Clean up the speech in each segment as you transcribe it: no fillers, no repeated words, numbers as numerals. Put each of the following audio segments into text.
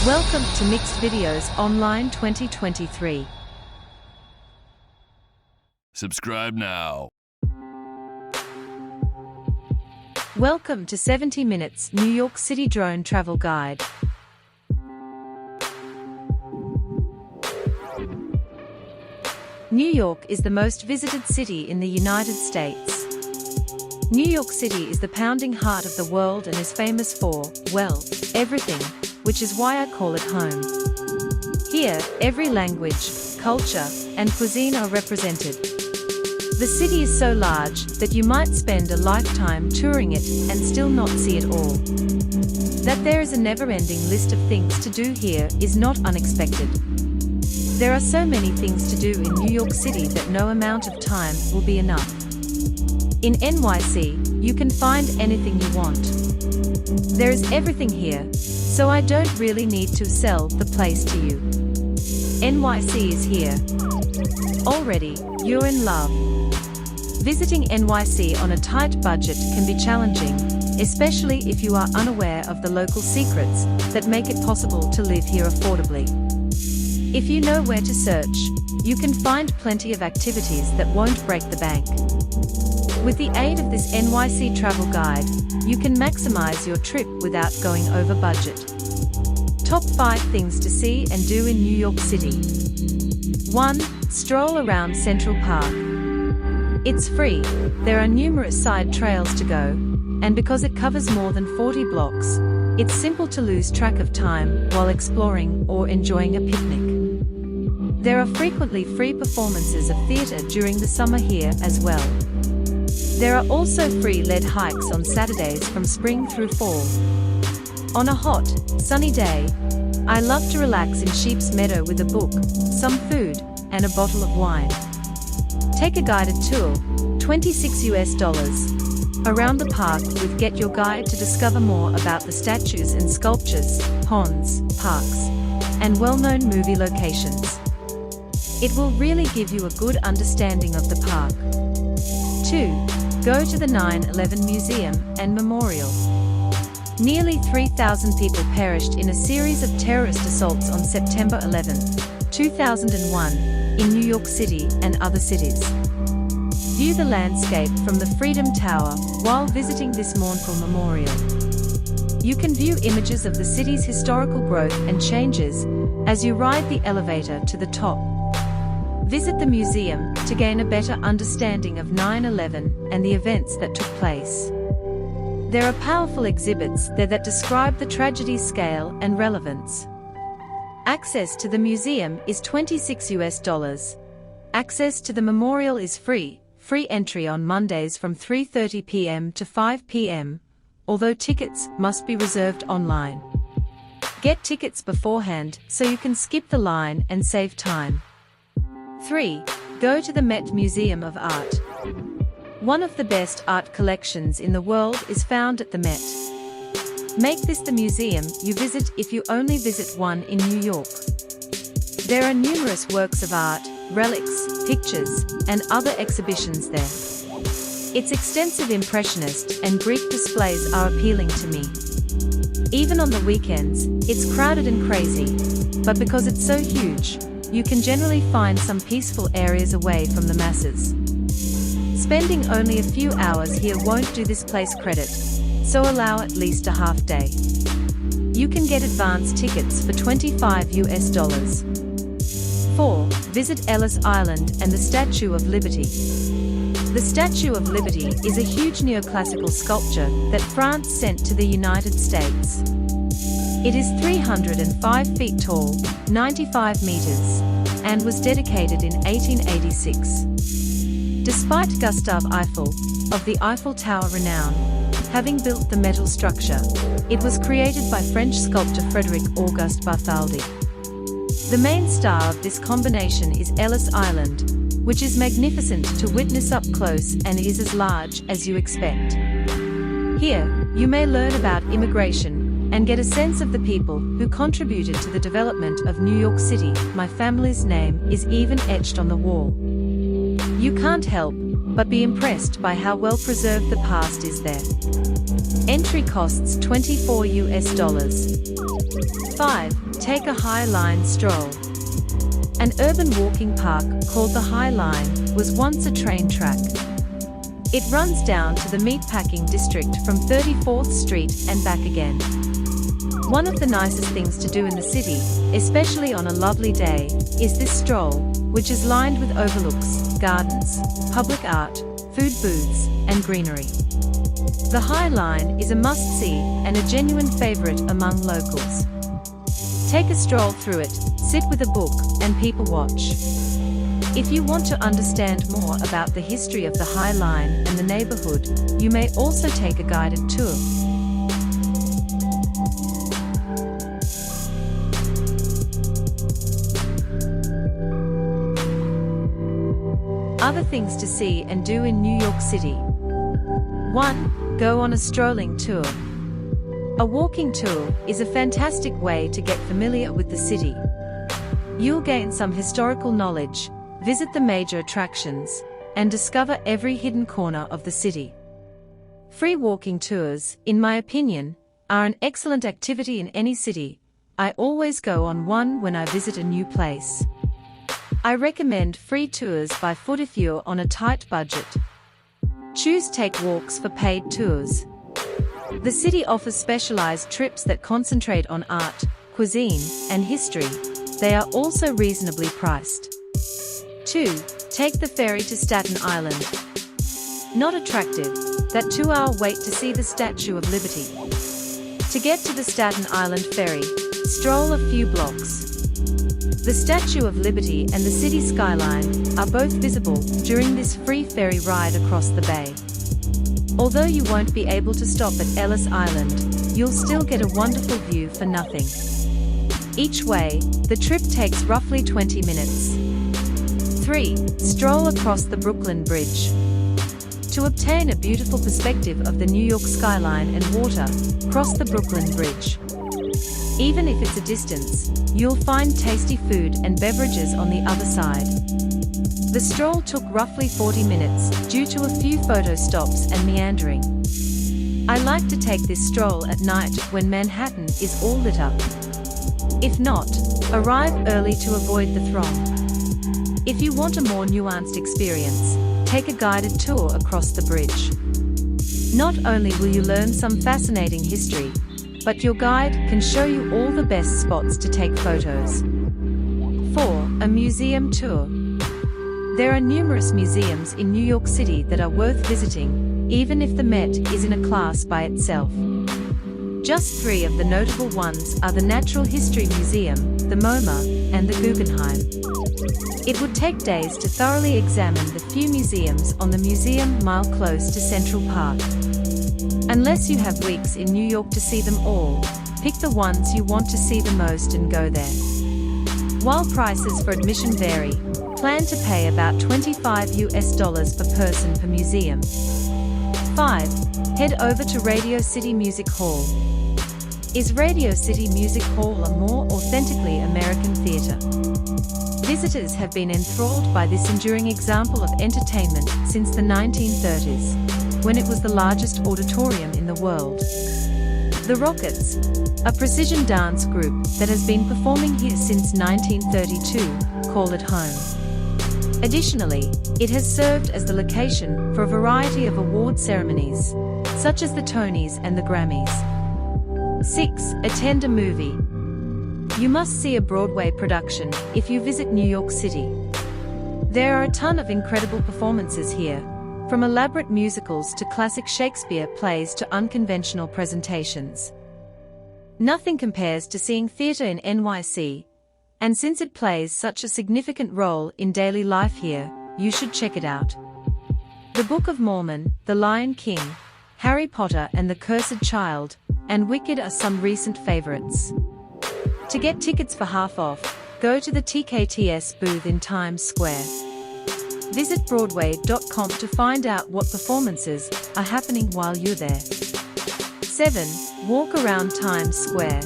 Welcome to Mixed Videos Online 2023. Subscribe now. Welcome to 70 Minutes New York City Drone Travel Guide. New York is the most visited city in the United States. New York City is the pounding heart of the world and is famous for, well, everything, which is why I call it home. Here, every language, culture, and cuisine are represented. The city is so large that you might spend a lifetime touring it and still not see it all. That there is a never-ending list of things to do here is not unexpected. There are so many things to do in New York City that no amount of time will be enough. In NYC, you can find anything you want. There is everything here, so I don't really need to sell the place to you. NYC is here. Already, you're in love. Visiting NYC on a tight budget can be challenging, especially if you are unaware of the local secrets that make it possible to live here affordably. If you know where to search, you can find plenty of activities that won't break the bank. With the aid of this NYC travel guide, you can maximize your trip without going over budget. Top 5 things to see and do in New York City. 1. Stroll around Central Park. It's free, there are numerous side trails to go, and because it covers more than 40 blocks, it's simple to lose track of time while exploring or enjoying a picnic. There are frequently free performances of theater during the summer here as well. There are also free lead hikes on Saturdays from spring through fall. On a hot, sunny day, I love to relax in Sheep's Meadow with a book, some food, and a bottle of wine. Take a guided tour, $26 around the park with Get Your Guide to discover more about the statues and sculptures, ponds, parks, and well-known movie locations. It will really give you a good understanding of the park. 2. Go to the 9/11 Museum and Memorial. Nearly 3,000 people perished in a series of terrorist assaults on September 11, 2001, in New York City and other cities. View the landscape from the Freedom Tower while visiting this mournful memorial. You can view images of the city's historical growth and changes as you ride the elevator to the top. Visit the museum to gain a better understanding of 9/11 and the events that took place. There are powerful exhibits there that describe the tragedy's scale and relevance. Access to the museum is $26. Access to the memorial is free entry on Mondays from 3:30 p.m. to 5 p.m., although tickets must be reserved online. Get tickets beforehand so you can skip the line and save time. 3. Go to the Met Museum of Art. One of the best art collections in the world is found at the Met. Make this the museum you visit if you only visit one in New York. There are numerous works of art, relics, pictures, and other exhibitions there. Its extensive Impressionist and Greek displays are appealing to me. Even on the weekends, it's crowded and crazy, but because it's so huge, you can generally find some peaceful areas away from the masses. Spending only a few hours here won't do this place credit, so allow at least a half day. You can get advance tickets for $25. 4. Visit Ellis Island and the Statue of Liberty. The Statue of Liberty is a huge neoclassical sculpture that France sent to the United States. It is 305 feet tall, 95 meters, and was dedicated in 1886. Despite Gustave Eiffel, of the Eiffel Tower renown, having built the metal structure, it was created by French sculptor Frédéric Auguste Bartholdi. The main star of this combination is Ellis Island, which is magnificent to witness up close and is as large as you expect. Here, you may learn about immigration and get a sense of the people who contributed to the development of New York City. My family's name is even etched on the wall. You can't help but be impressed by how well preserved the past is there. Entry costs $24. 5. Take a High Line stroll. An urban walking park called the High Line was once a train track. It runs down to the meatpacking district from 34th Street and back again. One of the nicest things to do in the city, especially on a lovely day, is this stroll, which is lined with overlooks, gardens, public art, food booths, and greenery. The High Line is a must-see and a genuine favorite among locals. Take a stroll through it, sit with a book, and people watch. If you want to understand more about the history of the High Line and the neighborhood, you may also take a guided tour. Other things to see and do in New York City. 1. Go on a strolling tour. A walking tour is a fantastic way to get familiar with the city. You'll gain some historical knowledge, visit the major attractions, and discover every hidden corner of the city. Free walking tours, in my opinion, are an excellent activity in any city. I always go on one when I visit a new place. I recommend free tours by foot if you're on a tight budget. Choose Take Walks for paid tours. The city offers specialized trips that concentrate on art, cuisine, and history. They are also reasonably priced. 2. Take the ferry to Staten Island. Not attractive, that 2-hour wait to see the Statue of Liberty. To get to the Staten Island ferry, stroll a few blocks. The Statue of Liberty and the city skyline are both visible during this free ferry ride across the bay. Although you won't be able to stop at Ellis Island, you'll still get a wonderful view for nothing. Each way, the trip takes roughly 20 minutes. 3. Stroll across the Brooklyn Bridge. To obtain a beautiful perspective of the New York skyline and water, cross the Brooklyn Bridge. Even if it's a distance, you'll find tasty food and beverages on the other side. The stroll took roughly 40 minutes, due to a few photo stops and meandering. I like to take this stroll at night when Manhattan is all lit up. If not, arrive early to avoid the throng. If you want a more nuanced experience, take a guided tour across the bridge. Not only will you learn some fascinating history, but your guide can show you all the best spots to take photos. 4. A museum tour. There are numerous museums in New York City that are worth visiting, even if the Met is in a class by itself. Just 3 of the notable ones are the Natural History Museum, the MoMA, and the Guggenheim. It would take days to thoroughly examine the few museums on the Museum Mile close to Central Park. Unless you have weeks in New York to see them all, pick the ones you want to see the most and go there. While prices for admission vary, plan to pay about $25 per person per museum. 5. Head over to Radio City Music Hall. Is Radio City Music Hall a more authentically American theater? Visitors have been enthralled by this enduring example of entertainment since the 1930s, when it was the largest auditorium in the world. The Rockets, a precision dance group that has been performing here since 1932, call it home. Additionally, it has served as the location for a variety of award ceremonies, such as the Tonys and the Grammys. 6. Attend a movie. You must see a Broadway production if you visit New York City. There are a ton of incredible performances here, from elaborate musicals to classic Shakespeare plays to unconventional presentations. Nothing compares to seeing theater in NYC, and since it plays such a significant role in daily life here, you should check it out. The Book of Mormon, The Lion King, Harry Potter and the Cursed Child, and Wicked are some recent favorites. To get tickets for half off, go to the TKTS booth in Times Square. Visit Broadway.com to find out what performances are happening while you're there. 7. Walk around Times Square.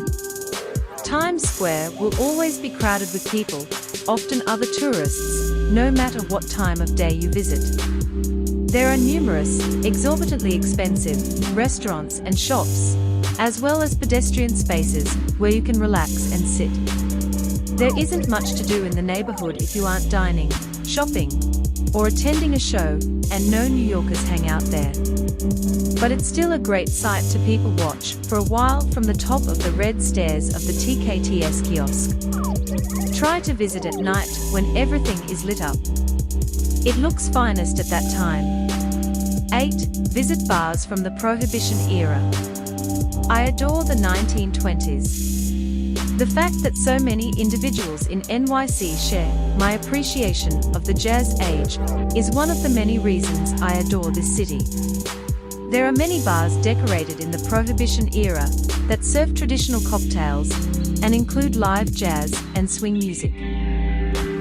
Times Square will always be crowded with people, often other tourists, no matter what time of day you visit. There are numerous, exorbitantly expensive, restaurants and shops, as well as pedestrian spaces, where you can relax and sit. There isn't much to do in the neighborhood if you aren't dining, shopping, or attending a show, and no New Yorkers hang out there. But it's still a great sight to people watch for a while from the top of the red stairs of the TKTS kiosk. Try to visit at night when everything is lit up. It looks finest at that time. 8. Visit bars from the Prohibition era. I adore the 1920s. The fact that so many individuals in NYC share my appreciation of the jazz age is one of the many reasons I adore this city. There are many bars decorated in the Prohibition era that serve traditional cocktails and include live jazz and swing music.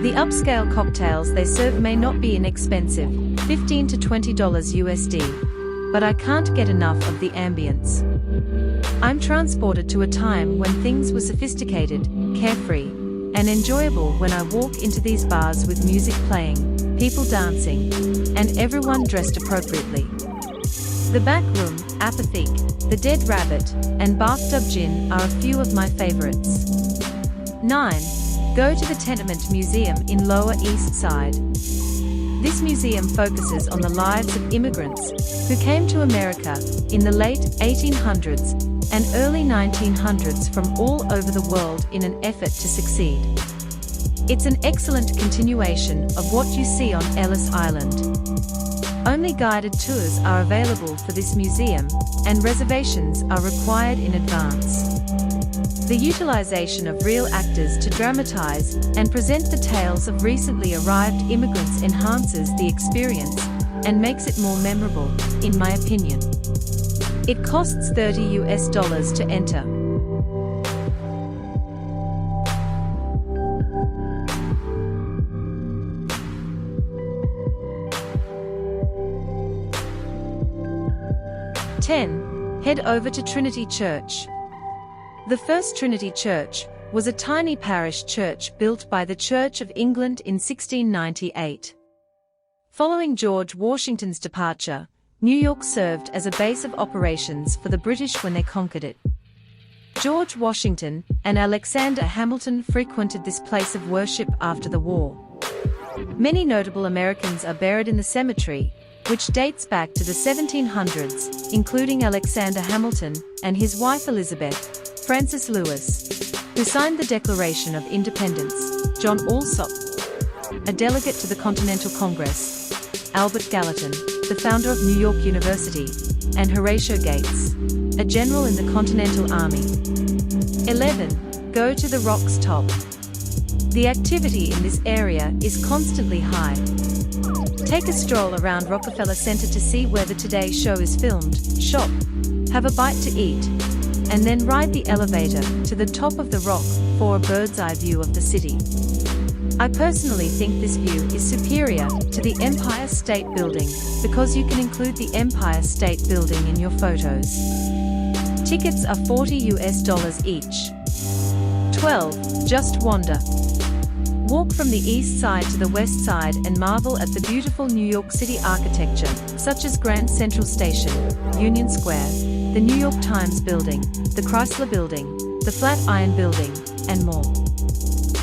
The upscale cocktails they serve may not be inexpensive, $15 to $20 USD, but I can't get enough of the ambience. I'm transported to a time when things were sophisticated, carefree, and enjoyable when I walk into these bars with music playing, people dancing, and everyone dressed appropriately. The Back Room, Apotheke, The Dead Rabbit, and Bathtub Gin are a few of my favorites. 9. Go to the Tenement Museum in Lower East Side. This museum focuses on the lives of immigrants who came to America in the late 1800s and early 1900s from all over the world in an effort to succeed. It's an excellent continuation of what you see on Ellis Island. Only guided tours are available for this museum, and reservations are required in advance. The utilization of real actors to dramatize and present the tales of recently arrived immigrants enhances the experience and makes it more memorable, in my opinion. It costs $30 to enter. Head over to Trinity Church. The first Trinity Church was a tiny parish church built by the Church of England in 1698. Following George Washington's departure, New York served as a base of operations for the British when they conquered it. George Washington and Alexander Hamilton frequented this place of worship after the war. Many notable Americans are buried in the cemetery, which dates back to the 1700s, including Alexander Hamilton and his wife Elizabeth, Francis Lewis, who signed the Declaration of Independence, John Alsop, a delegate to the Continental Congress, Albert Gallatin, the founder of New York University, and Horatio Gates, a general in the Continental Army. 11. Go to the Rock's top. The activity in this area is constantly high. Take a stroll around Rockefeller Center to see where the Today Show is filmed, shop, have a bite to eat, and then ride the elevator to the top of the rock for a bird's-eye view of the city. I personally think this view is superior to the Empire State Building because you can include the Empire State Building in your photos. Tickets are $40 each. 12. Just wander. Walk from the east side to the west side and marvel at the beautiful New York City architecture, such as Grand Central Station, Union Square, the New York Times Building, the Chrysler Building, the Flatiron Building, and more.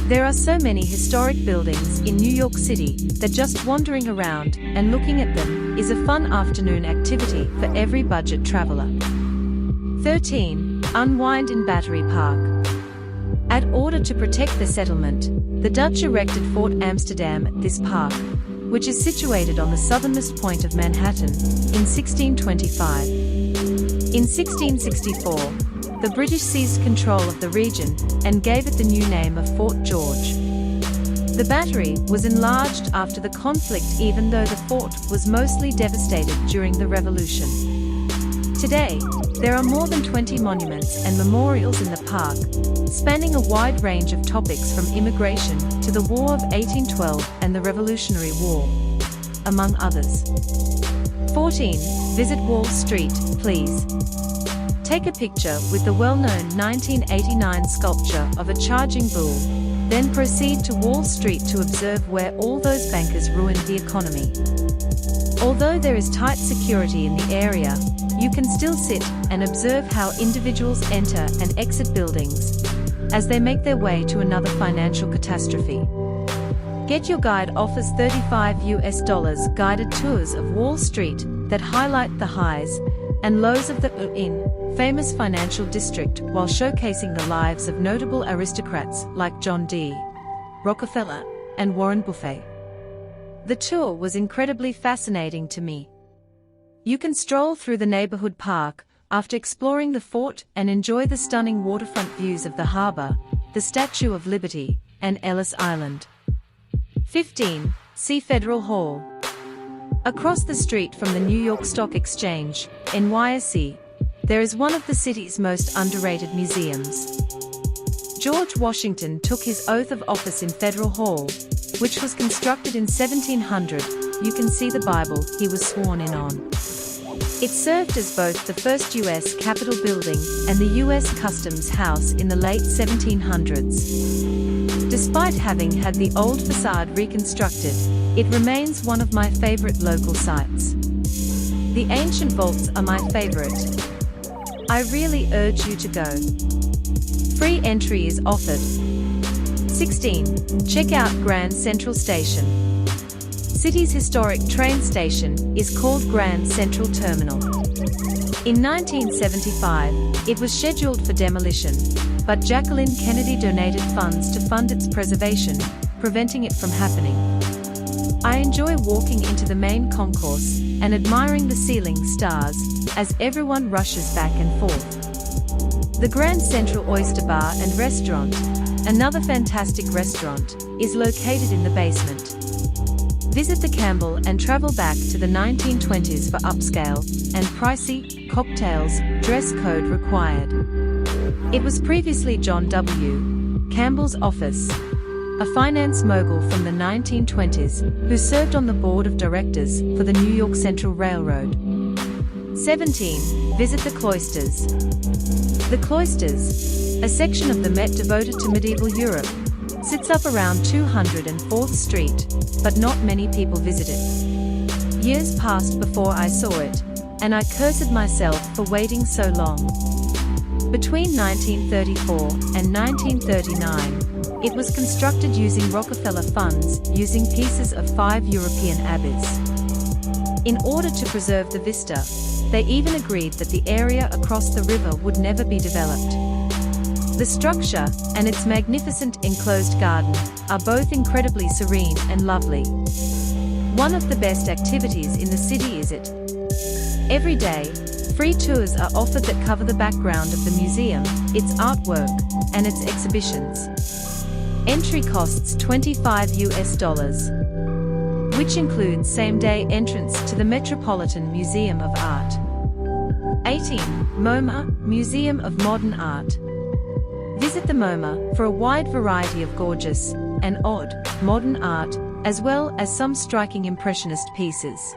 There are so many historic buildings in New York City that just wandering around and looking at them is a fun afternoon activity for every budget traveler. 13. Unwind in Battery Park. In order to protect the settlement, the Dutch erected Fort Amsterdam at this park, which is situated on the southernmost point of Manhattan, in 1625. In 1664, the British seized control of the region and gave it the new name of Fort George. The battery was enlarged after the conflict even though the fort was mostly devastated during the Revolution. Today, there are more than 20 monuments and memorials in the park, spanning a wide range of topics from immigration to the War of 1812 and the Revolutionary War, among others. 14. Visit Wall Street, please. Take a picture with the well-known 1989 sculpture of a charging bull, then proceed to Wall Street to observe where all those bankers ruined the economy. Although there is tight security in the area, you can still sit and observe how individuals enter and exit buildings as they make their way to another financial catastrophe. Get Your Guide offers $35 guided tours of Wall Street that highlight the highs and lows of the famous financial district while showcasing the lives of notable aristocrats like John D. Rockefeller and Warren Buffett. The tour was incredibly fascinating to me. You can stroll through the neighborhood park after exploring the fort and enjoy the stunning waterfront views of the harbor, the Statue of Liberty, and Ellis Island. 15. See Federal Hall. Across the street from the New York Stock Exchange, NYSE, there is one of the city's most underrated museums. George Washington took his oath of office in Federal Hall, which was constructed in 1700. You can see the Bible he was sworn in on. It served as both the first U.S. Capitol building and the U.S. Customs House in the late 1700s. Despite having had the old facade reconstructed, it remains one of my favorite local sites. The ancient vaults are my favorite. I really urge you to go. Free entry is offered. 16. Check out Grand Central Station. City's historic train station is called Grand Central Terminal. In 1975, it was scheduled for demolition, but Jacqueline Kennedy donated funds to fund its preservation, preventing it from happening. I enjoy walking into the main concourse and admiring the ceiling stars as everyone rushes back and forth. The Grand Central Oyster Bar and Restaurant, another fantastic restaurant, is located in the basement. Visit the Campbell and travel back to the 1920s for upscale and pricey cocktails, dress code required. It was previously John W. Campbell's office, a finance mogul from the 1920s who served on the board of directors for the New York Central Railroad. 17. Visit the Cloisters. The Cloisters, a section of the Met devoted to medieval Europe, sits up around 204th Street, but not many people visit it. Years passed before I saw it, and I cursed myself for waiting so long. Between 1934 and 1939, it was constructed using Rockefeller funds, using pieces of 5 European abbeys. In order to preserve the vista, they even agreed that the area across the river would never be developed. The structure and its magnificent enclosed garden are both incredibly serene and lovely. One of the best activities in the city is it. Every day, free tours are offered that cover the background of the museum, its artwork, and its exhibitions. Entry costs $25, which includes same-day entrance to the Metropolitan Museum of Art. 18. MoMA, Museum of Modern Art. Visit the MoMA for a wide variety of gorgeous and odd modern art, as well as some striking impressionist pieces.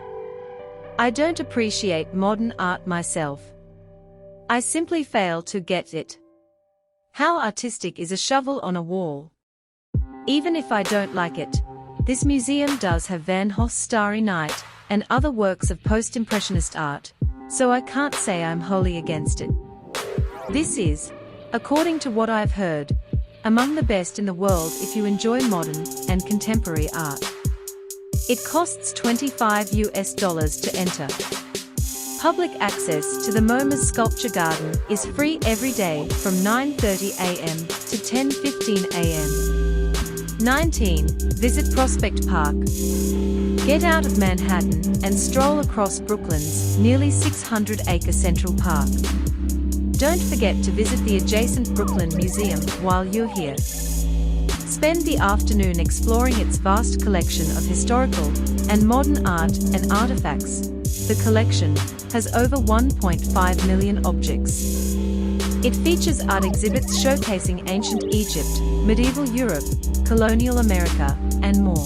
I don't appreciate modern art myself. I simply fail to get it. How artistic is a shovel on a wall? Even if I don't like it, this museum does have Van Gogh's Starry Night and other works of post-impressionist art, so I can't say I'm wholly against it. This is, according to what I've heard, among the best in the world if you enjoy modern and contemporary art. It costs $25 to enter. Public access to the MoMA's Sculpture Garden is free every day from 9:30 a.m. to 10:15 a.m. 19. Visit Prospect Park. Get out of Manhattan and stroll across Brooklyn's nearly 600-acre Central Park. Don't forget to visit the adjacent Brooklyn Museum while you're here. Spend the afternoon exploring its vast collection of historical and modern art and artifacts. The collection has over 1.5 million objects. It features art exhibits showcasing ancient Egypt, medieval Europe, colonial America, and more.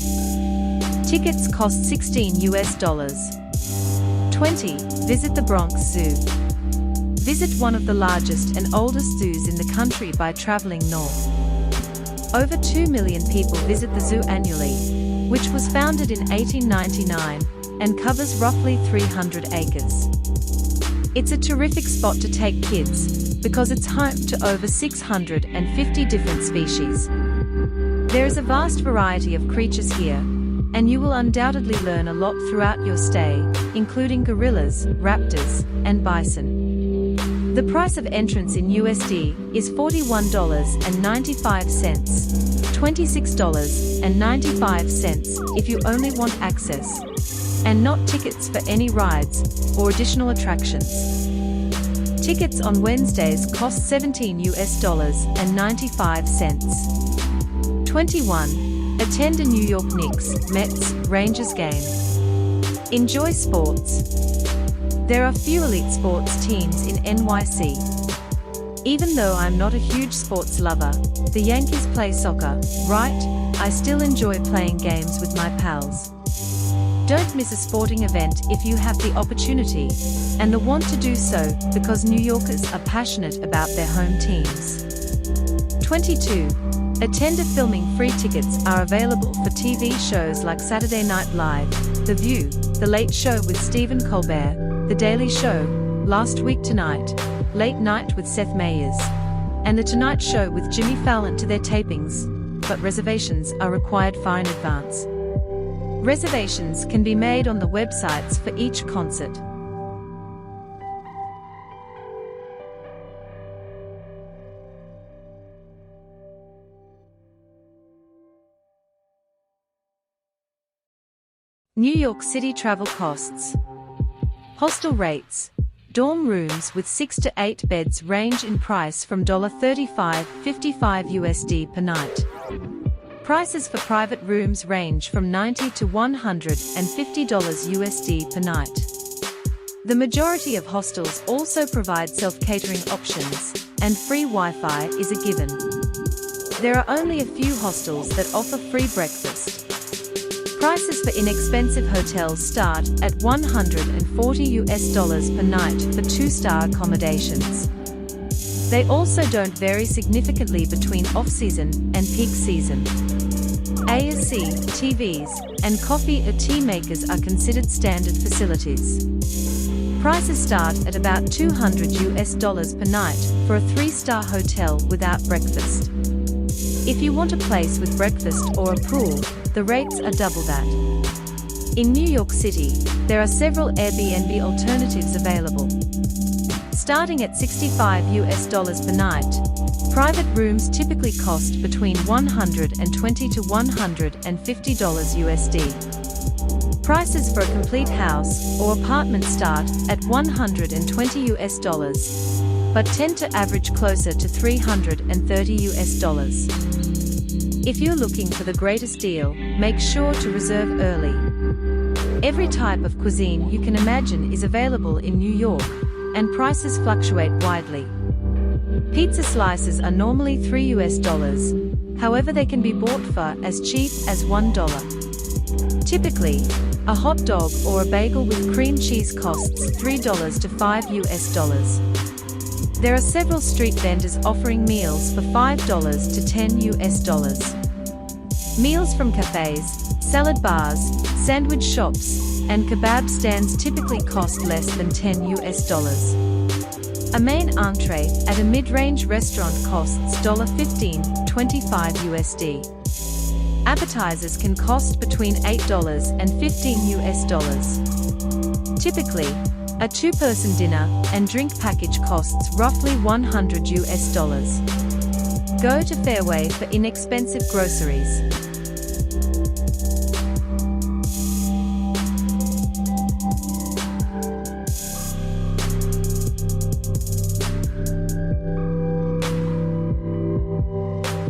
Tickets cost $16. 20. Visit the Bronx Zoo. Visit one of the largest and oldest zoos in the country by traveling north. Over 2 million people visit the zoo annually, which was founded in 1899 and covers roughly 300 acres. It's a terrific spot to take kids, because it's home to over 650 different species. There is a vast variety of creatures here, and you will undoubtedly learn a lot throughout your stay, including gorillas, raptors, and bison. The price of entrance in USD is $41.95, $26.95 if you only want access, and not tickets for any rides or additional attractions. Tickets on Wednesdays cost $17.95. 21. Attend a New York Knicks, Mets, Rangers game. Enjoy sports. There are few elite sports teams in NYC. Even though I'm not a huge sports lover, the Yankees play soccer, right? I still enjoy playing games with my pals. Don't miss a sporting event if you have the opportunity, and the want to do so, because New Yorkers are passionate about their home teams. 22. Attend a filming. Free tickets are available for TV shows like Saturday Night Live, The View, The Late Show with Stephen Colbert, The Daily Show, Last Week Tonight, Late Night with Seth Meyers, and The Tonight Show with Jimmy Fallon to their tapings, but reservations are required far in advance. Reservations can be made on the websites for each concert. New York City travel costs. Hostel rates. Dorm rooms with 6 to 8 beds range in price from $35.55 USD per night. Prices for private rooms range from $90 to $150 USD per night. The majority of hostels also provide self-catering options, and free Wi-Fi is a given. There are only a few hostels that offer free breakfast. Prices for inexpensive hotels start at $140 USD per night for 2-star accommodations. They also don't vary significantly between off-season and peak season. AC, TVs, and coffee or tea makers are considered standard facilities. Prices start at about $200 USD per night for a 3-star hotel without breakfast. If you want a place with breakfast or a pool, the rates are double that. In New York City, there are several Airbnb alternatives available. Starting at $65 USD per night, private rooms typically cost between $120 to $150 USD. Prices for a complete house or apartment start at $120 USD, but tend to average closer to $330 USD. If you're looking for the greatest deal, make sure to reserve early. Every type of cuisine you can imagine is available in New York, and prices fluctuate widely. Pizza slices are normally $3 USD, however they can be bought for as cheap as $1. Typically, a hot dog or a bagel with cream cheese costs $3 to $5 USD. There are several street vendors offering meals for $5 to $10 USD. Meals from cafes, salad bars, sandwich shops, and kebab stands typically cost less than $10 USD. A main entree at a mid-range restaurant costs $15 to $25 USD. Appetizers can cost between $8 and $15 USD. Typically, a 2-person dinner and drink package costs roughly $100 USD. Go to Fairway for inexpensive groceries.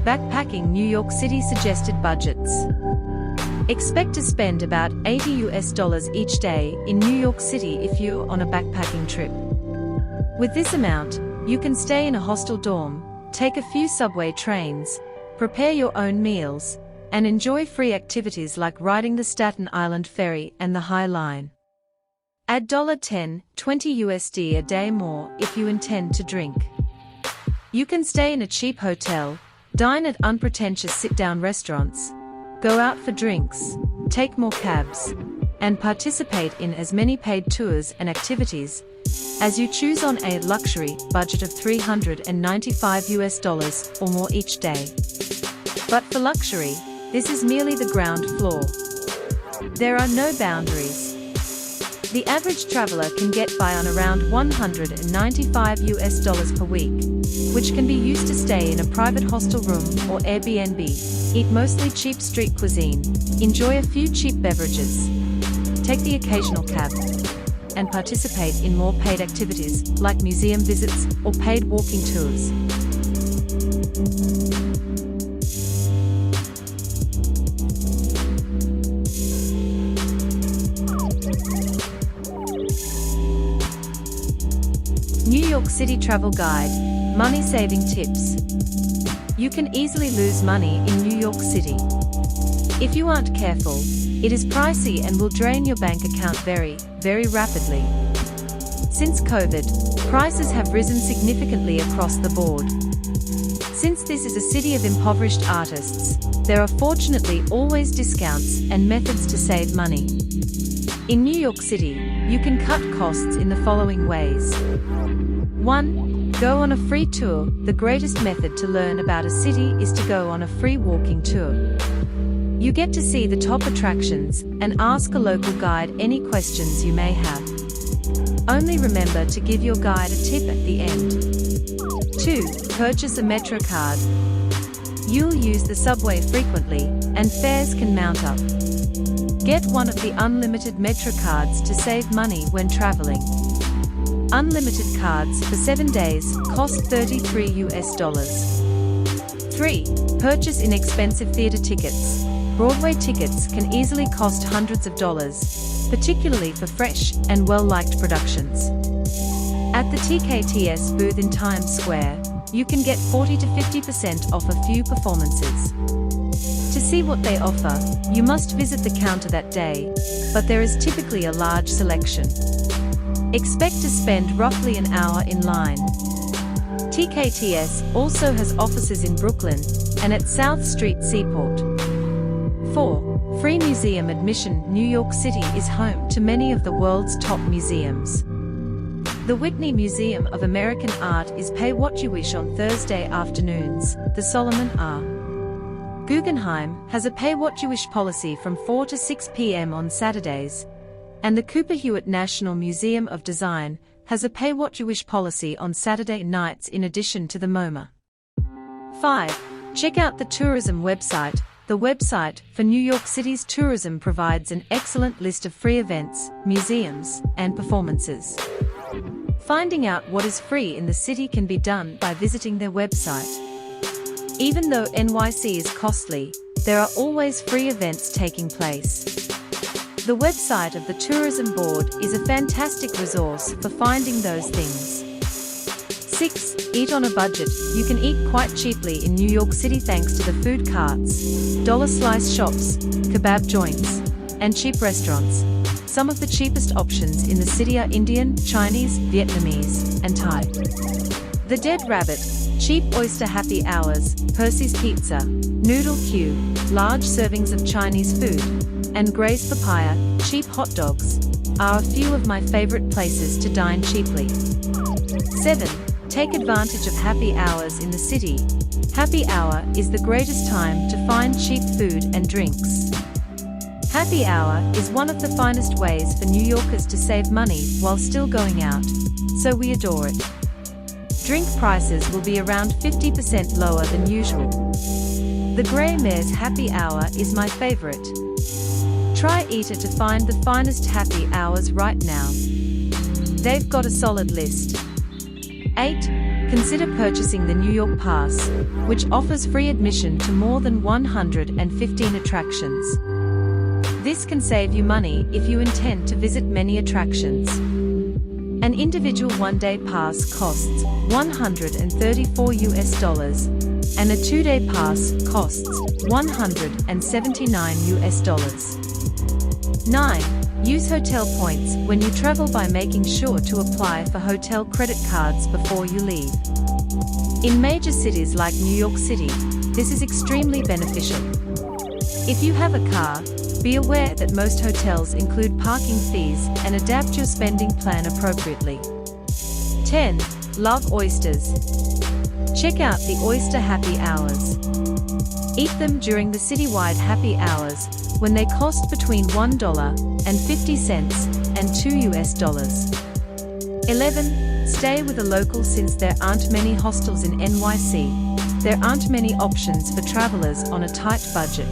Backpacking. New York City suggested budgets. Expect to spend about $80 USD each day in New York City if you're on a backpacking trip. With this amount, you can stay in a hostel dorm, take a few subway trains, prepare your own meals, and enjoy free activities like riding the Staten Island Ferry and the High Line. Add $10, $20 USD a day more if you intend to drink. You can stay in a cheap hotel, dine at unpretentious sit-down restaurants, go out for drinks, take more cabs, and participate in as many paid tours and activities as you choose on a luxury budget of $395 or more each day. But for luxury, this is merely the ground floor. There are no boundaries. The average traveler can get by on around $195 per week, which can be used to stay in a private hostel room or Airbnb, eat mostly cheap street cuisine, enjoy a few cheap beverages, take the occasional cab, and participate in more paid activities like museum visits or paid walking tours. New York City Travel Guide, Money-Saving Tips. You can easily lose money in New York City. If you aren't careful, it is pricey and will drain your bank account very, very rapidly. Since COVID, prices have risen significantly across the board. Since this is a city of impoverished artists, there are fortunately always discounts and methods to save money. In New York City, you can cut costs in the following ways. 1. Go on a free tour. The greatest method to learn about a city is to go on a free walking tour. You get to see the top attractions and ask a local guide any questions you may have. Only remember to give your guide a tip at the end. 2. Purchase a Metro card. You'll use the subway frequently, and fares can mount up. Get one of the unlimited Metro cards to save money when traveling. Unlimited cards for 7 days cost $33. 3. Purchase inexpensive theater tickets. Broadway tickets can easily cost hundreds of dollars, particularly for fresh and well-liked productions. At the TKTS booth in Times Square, you can get 40 to 50% off a few performances. To see what they offer, you must visit the counter that day, but there is typically a large selection. Expect to spend roughly an hour in line. TKTS also has offices in Brooklyn and at South Street Seaport. 4. Free museum admission. New York City is home to many of the world's top museums. The Whitney Museum of American Art is pay what you wish on Thursday afternoons. The Solomon R. Guggenheim has a pay what you wish policy from 4 to 6 p.m. on Saturdays. And the Cooper Hewitt National Museum of Design has a pay what you wish policy on Saturday nights in addition to the MoMA. 5. Check out the tourism website. The website for New York City's tourism provides an excellent list of free events, museums, and performances. Finding out what is free in the city can be done by visiting their website. Even though NYC is costly, there are always free events taking place. The website of the Tourism Board is a fantastic resource for finding those things. 6. Eat on a budget. You can eat quite cheaply in New York City thanks to the food carts, dollar slice shops, kebab joints, and cheap restaurants. Some of the cheapest options in the city are Indian, Chinese, Vietnamese, and Thai. The Dead Rabbit, cheap oyster happy hours, Percy's Pizza, Noodle Q, large servings of Chinese food, and Gray's Papaya, cheap hot dogs, are a few of my favorite places to dine cheaply. 7. Take advantage of happy hours in the city. Happy hour is the greatest time to find cheap food and drinks. Happy hour is one of the finest ways for New Yorkers to save money while still going out, so we adore it. Drink prices will be around 50% lower than usual. The Grey Mare's Happy Hour is my favorite. Try Eater to find the finest happy hours right now. They've got a solid list. 8. Consider purchasing the New York Pass, which offers free admission to more than 115 attractions. This can save you money if you intend to visit many attractions. An individual one-day pass costs $134, and a two-day pass costs $179. 9. Use hotel points when you travel by making sure to apply for hotel credit cards before you leave. In major cities like New York City, this is extremely beneficial. If you have a car, Be aware that most hotels include parking fees and adapt your spending plan appropriately. 10. Love oysters. Check out the oyster happy hours. Eat them during the citywide happy hours, when they cost between $1.50 and $2. 11. Stay with a local. Since there aren't many hostels in NYC, there aren't many options for travelers on a tight budget.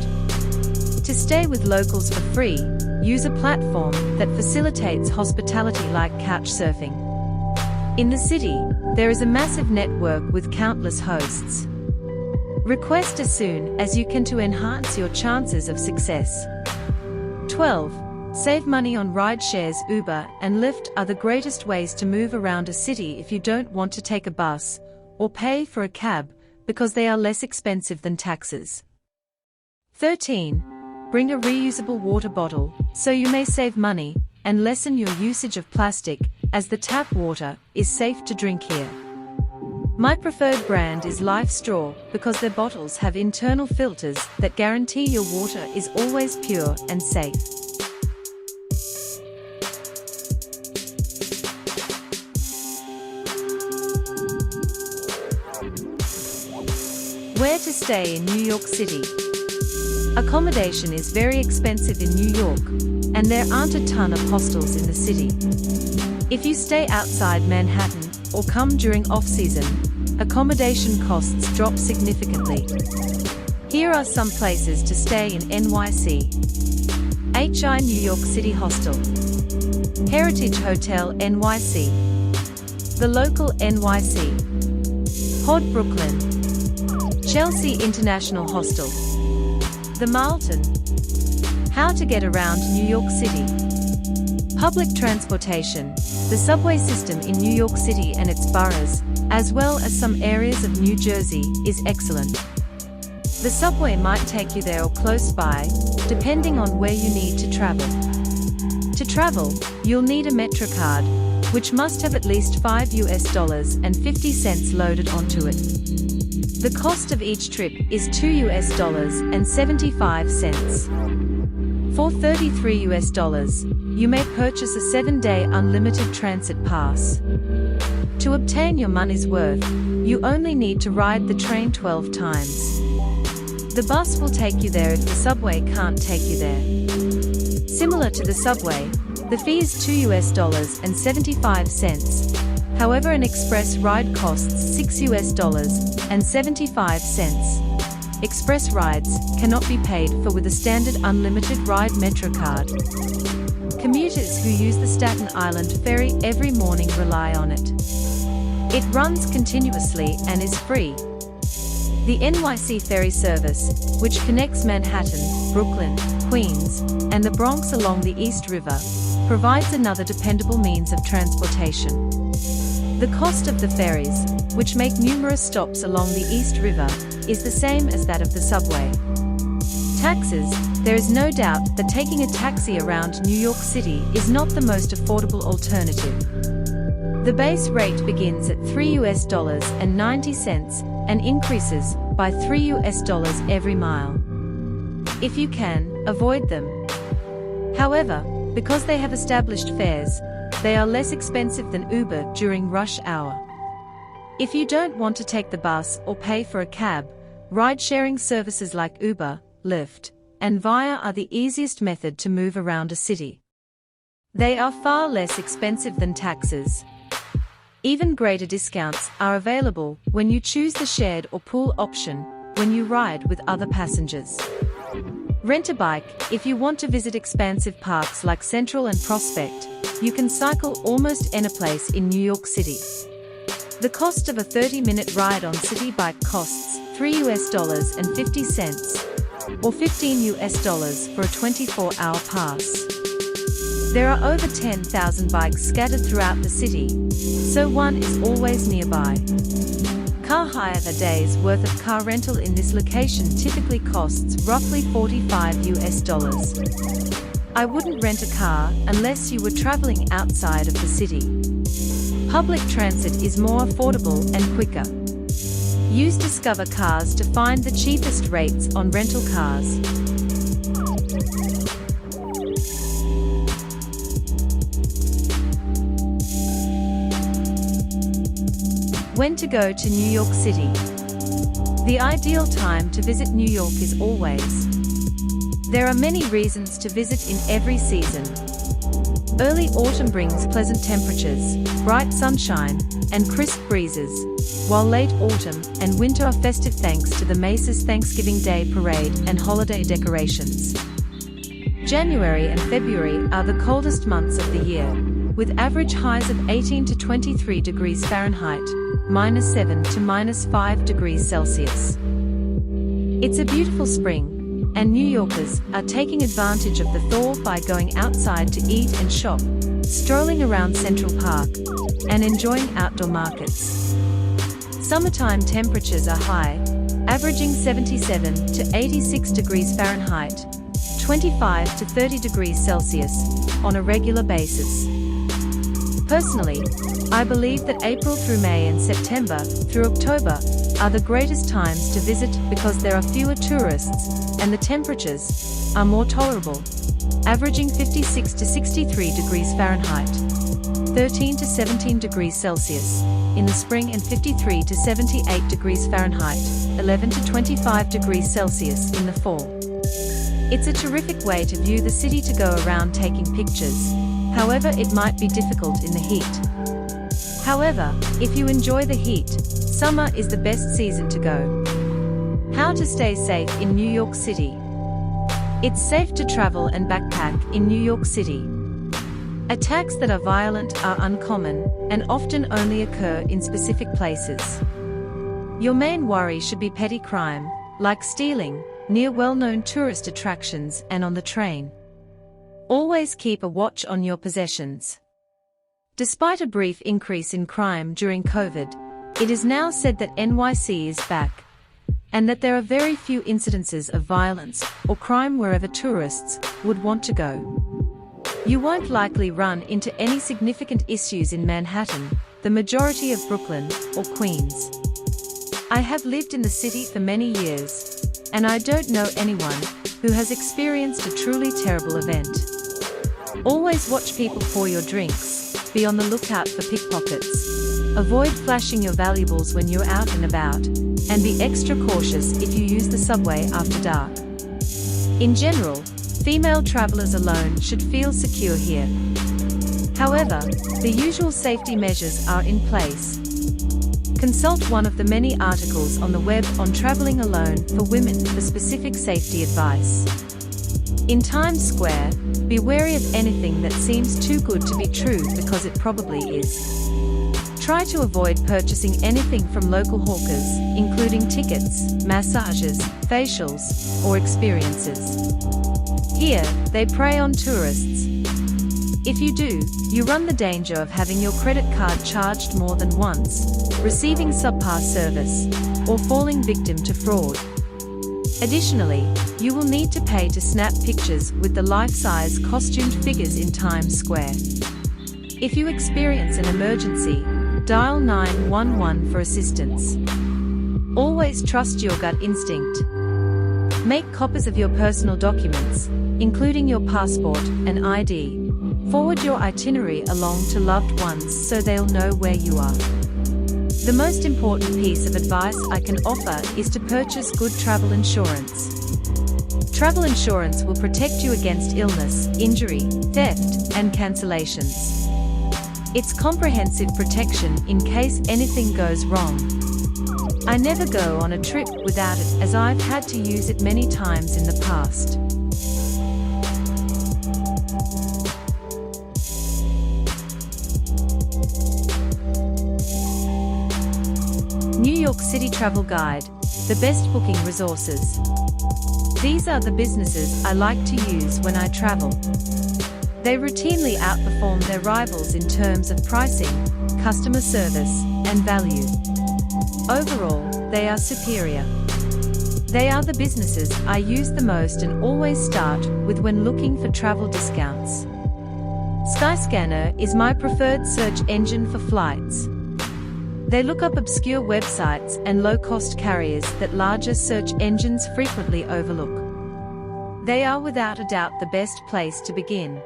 To stay with locals for free, use a platform that facilitates hospitality like couchsurfing. In the city, there is a massive network with countless hosts. Request as soon as you can to enhance your chances of success. 12. Save money on ride shares. Uber and Lyft are the greatest ways to move around a city if you don't want to take a bus or pay for a cab, because they are less expensive than taxis. 13. Bring a reusable water bottle, so you may save money and lessen your usage of plastic, as the tap water is safe to drink here. My preferred brand is Life Straw, because their bottles have internal filters that guarantee your water is always pure and safe. Where to stay in New York City? Accommodation is very expensive in New York, and there aren't a ton of hostels in the city. If you stay outside Manhattan or come during off-season, accommodation costs drop significantly. Here are some places to stay in NYC. HI New York City Hostel, Heritage Hotel NYC, The Local NYC, Hod Brooklyn, Chelsea International Hostel, The Marlton. How to get around New York City. Public transportation. The subway system in New York City and its boroughs, as well as some areas of New Jersey, is excellent. The subway might take you there or close by, depending on where you need to travel. To travel, you'll need a MetroCard, which must have at least $5.50 loaded onto it. The cost of each trip is $2.75. For $33, you may purchase a 7-day unlimited transit pass. To obtain your money's worth, you only need to ride the train 12 times. The bus will take you there if the subway can't take you there. Similar to the subway, the fee is $2.75. However, an express ride costs $6.75. Express rides cannot be paid for with a standard unlimited ride MetroCard. Commuters who use the Staten Island ferry every morning rely on it. It runs continuously and is free. The NYC ferry service, which connects Manhattan, Brooklyn, Queens, and the Bronx along the East River, provides another dependable means of transportation. The cost of the ferries, which make numerous stops along the East River, is the same as that of the subway. Taxes. There is no doubt that taking a taxi around New York City is not the most affordable alternative. The base rate begins at $3.90 and increases by $3 every mile. If you can, avoid them. However, because they have established fares, they are less expensive than Uber during rush hour. If you don't want to take the bus or pay for a cab, ride-sharing services like Uber, Lyft, and Via are the easiest method to move around a city. They are far less expensive than taxis. Even greater discounts are available when you choose the shared or pool option when you ride with other passengers. Rent a bike. If you want to visit expansive parks like Central and Prospect, you can cycle almost any place in New York City. The cost of a 30-minute ride on City Bike costs $3.50 or $15 for a 24-hour pass. There are over 10,000 bikes scattered throughout the city, so one is always nearby. Car hire. A day's worth of car rental in this location typically costs roughly $45. I wouldn't rent a car unless you were traveling outside of the city. Public transit is more affordable and quicker. Use Discover Cars to find the cheapest rates on rental cars. When to go to New York City. The ideal time to visit New York is always. There are many reasons to visit in every season. Early autumn brings pleasant temperatures, bright sunshine, and crisp breezes, while late autumn and winter are festive thanks to the Macy's Thanksgiving Day Parade and holiday decorations. January and February are the coldest months of the year, with average highs of 18 to 23 degrees Fahrenheit, -7 to -5 degrees Celsius. It's a beautiful spring, and New Yorkers are taking advantage of the thaw by going outside to eat and shop, strolling around Central Park, and enjoying outdoor markets. Summertime temperatures are high, averaging 77 to 86 degrees Fahrenheit, 25 to 30 degrees Celsius, on a regular basis. Personally, I believe that April through May and September through October are the greatest times to visit because there are fewer tourists, and the temperatures are more tolerable, averaging 56 to 63 degrees Fahrenheit, 13 to 17 degrees Celsius, in the spring and 53 to 78 degrees Fahrenheit, 11 to 25 degrees Celsius in the fall. It's a terrific way to view the city to go around taking pictures, however it might be difficult in the heat. However, if you enjoy the heat, summer is the best season to go. How to stay safe in New York City. It's safe to travel and backpack in New York City. Attacks that are violent are uncommon, and often only occur in specific places. Your main worry should be petty crime, like stealing, near well-known tourist attractions and on the train. Always keep a watch on your possessions. Despite a brief increase in crime during COVID, it is now said that NYC is back, and that there are very few incidences of violence or crime wherever tourists would want to go. You won't likely run into any significant issues in Manhattan, the majority of Brooklyn, or Queens. I have lived in the city for many years, and I don't know anyone who has experienced a truly terrible event. Always watch people pour your drinks, be on the lookout for pickpockets, avoid flashing your valuables when you're out and about, and be extra cautious if you use the subway after dark. In general, female travelers alone should feel secure here. However, the usual safety measures are in place. Consult one of the many articles on the web on traveling alone for women for specific safety advice. In Times Square, be wary of anything that seems too good to be true because it probably is. Try to avoid purchasing anything from local hawkers, including tickets, massages, facials, or experiences. Here, they prey on tourists. If you do, you run the danger of having your credit card charged more than once, receiving subpar service, or falling victim to fraud. Additionally, you will need to pay to snap pictures with the life-size costumed figures in Times Square. If you experience an emergency, dial 911 for assistance. Always trust your gut instinct. Make copies of your personal documents, including your passport and ID. Forward your itinerary along to loved ones so they'll know where you are. The most important piece of advice I can offer is to purchase good travel insurance. Travel insurance will protect you against illness, injury, theft, and cancellations. It's comprehensive protection in case anything goes wrong. I never go on a trip without it as I've had to use it many times in the past. New York City Travel Guide, the best booking resources. These are the businesses I like to use when I travel. They routinely outperform their rivals in terms of pricing, customer service, and value. Overall, they are superior. They are the businesses I use the most and always start with when looking for travel discounts. Skyscanner is my preferred search engine for flights. They look up obscure websites and low-cost carriers that larger search engines frequently overlook. They are without a doubt the best place to begin.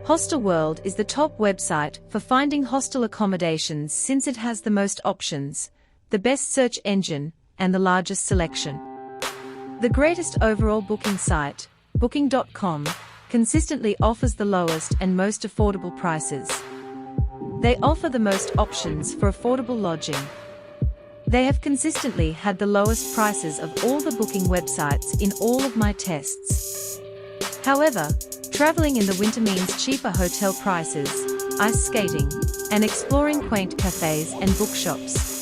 Hostelworld is the top website for finding hostel accommodations since it has the most options, the best search engine, and the largest selection. The greatest overall booking site, Booking.com, consistently offers the lowest and most affordable prices. They offer the most options for affordable lodging. They have consistently had the lowest prices of all the booking websites in all of my tests. However, traveling in the winter means cheaper hotel prices, ice skating, and exploring quaint cafes and bookshops.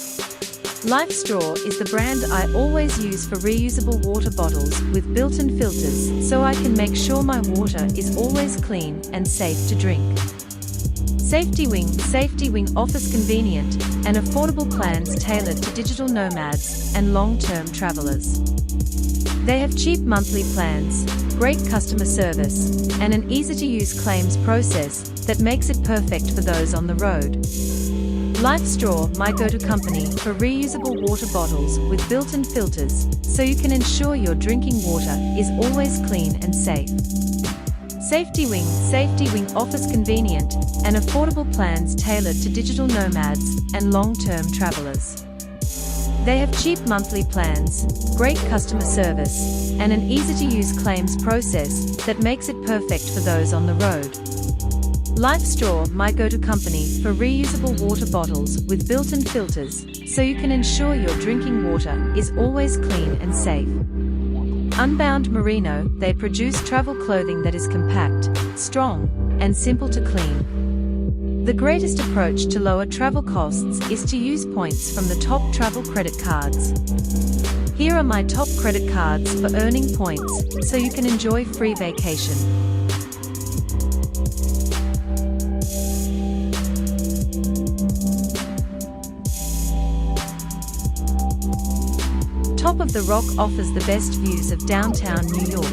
LifeStraw is the brand I always use for reusable water bottles with built-in filters so I can make sure my water is always clean and safe to drink. SafetyWing offers convenient and affordable plans tailored to digital nomads and long-term travelers. They have cheap monthly plans, great customer service, and an easy-to-use claims process that makes it perfect for those on the road. LifeStraw, my go-to company for reusable water bottles with built-in filters, so you can ensure your drinking water is always clean and safe. SafetyWing offers convenient and affordable plans tailored to digital nomads and long-term travelers. They have cheap monthly plans, great customer service, and an easy-to-use claims process that makes it perfect for those on the road. LifeStraw, my go-to company for reusable water bottles with built-in filters, so you can ensure your drinking water is always clean and safe. Unbound Merino, they produce travel clothing that is compact, strong, and simple to clean. The greatest approach to lower travel costs is to use points from the top travel credit cards. Here are my top credit cards for earning points, so you can enjoy free vacation. Top of the Rock offers the best views of downtown New York.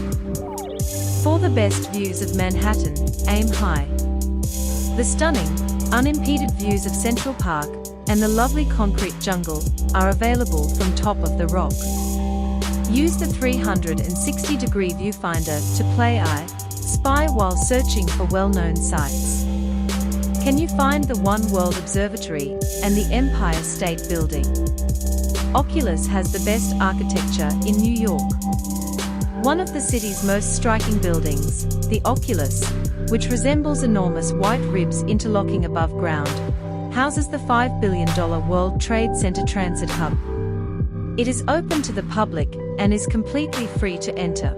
For the best views of Manhattan, aim high. The stunning, unimpeded views of Central Park and the lovely concrete jungle are available from Top of the Rock. Use the 360-degree viewfinder to spy while searching for well-known sites. Can you find the One World Observatory and the Empire State Building? Oculus has the best architecture in New York. One of the city's most striking buildings, the Oculus, which resembles enormous white ribs interlocking above ground, houses the $5 billion World Trade Center Transit Hub. It is open to the public and is completely free to enter.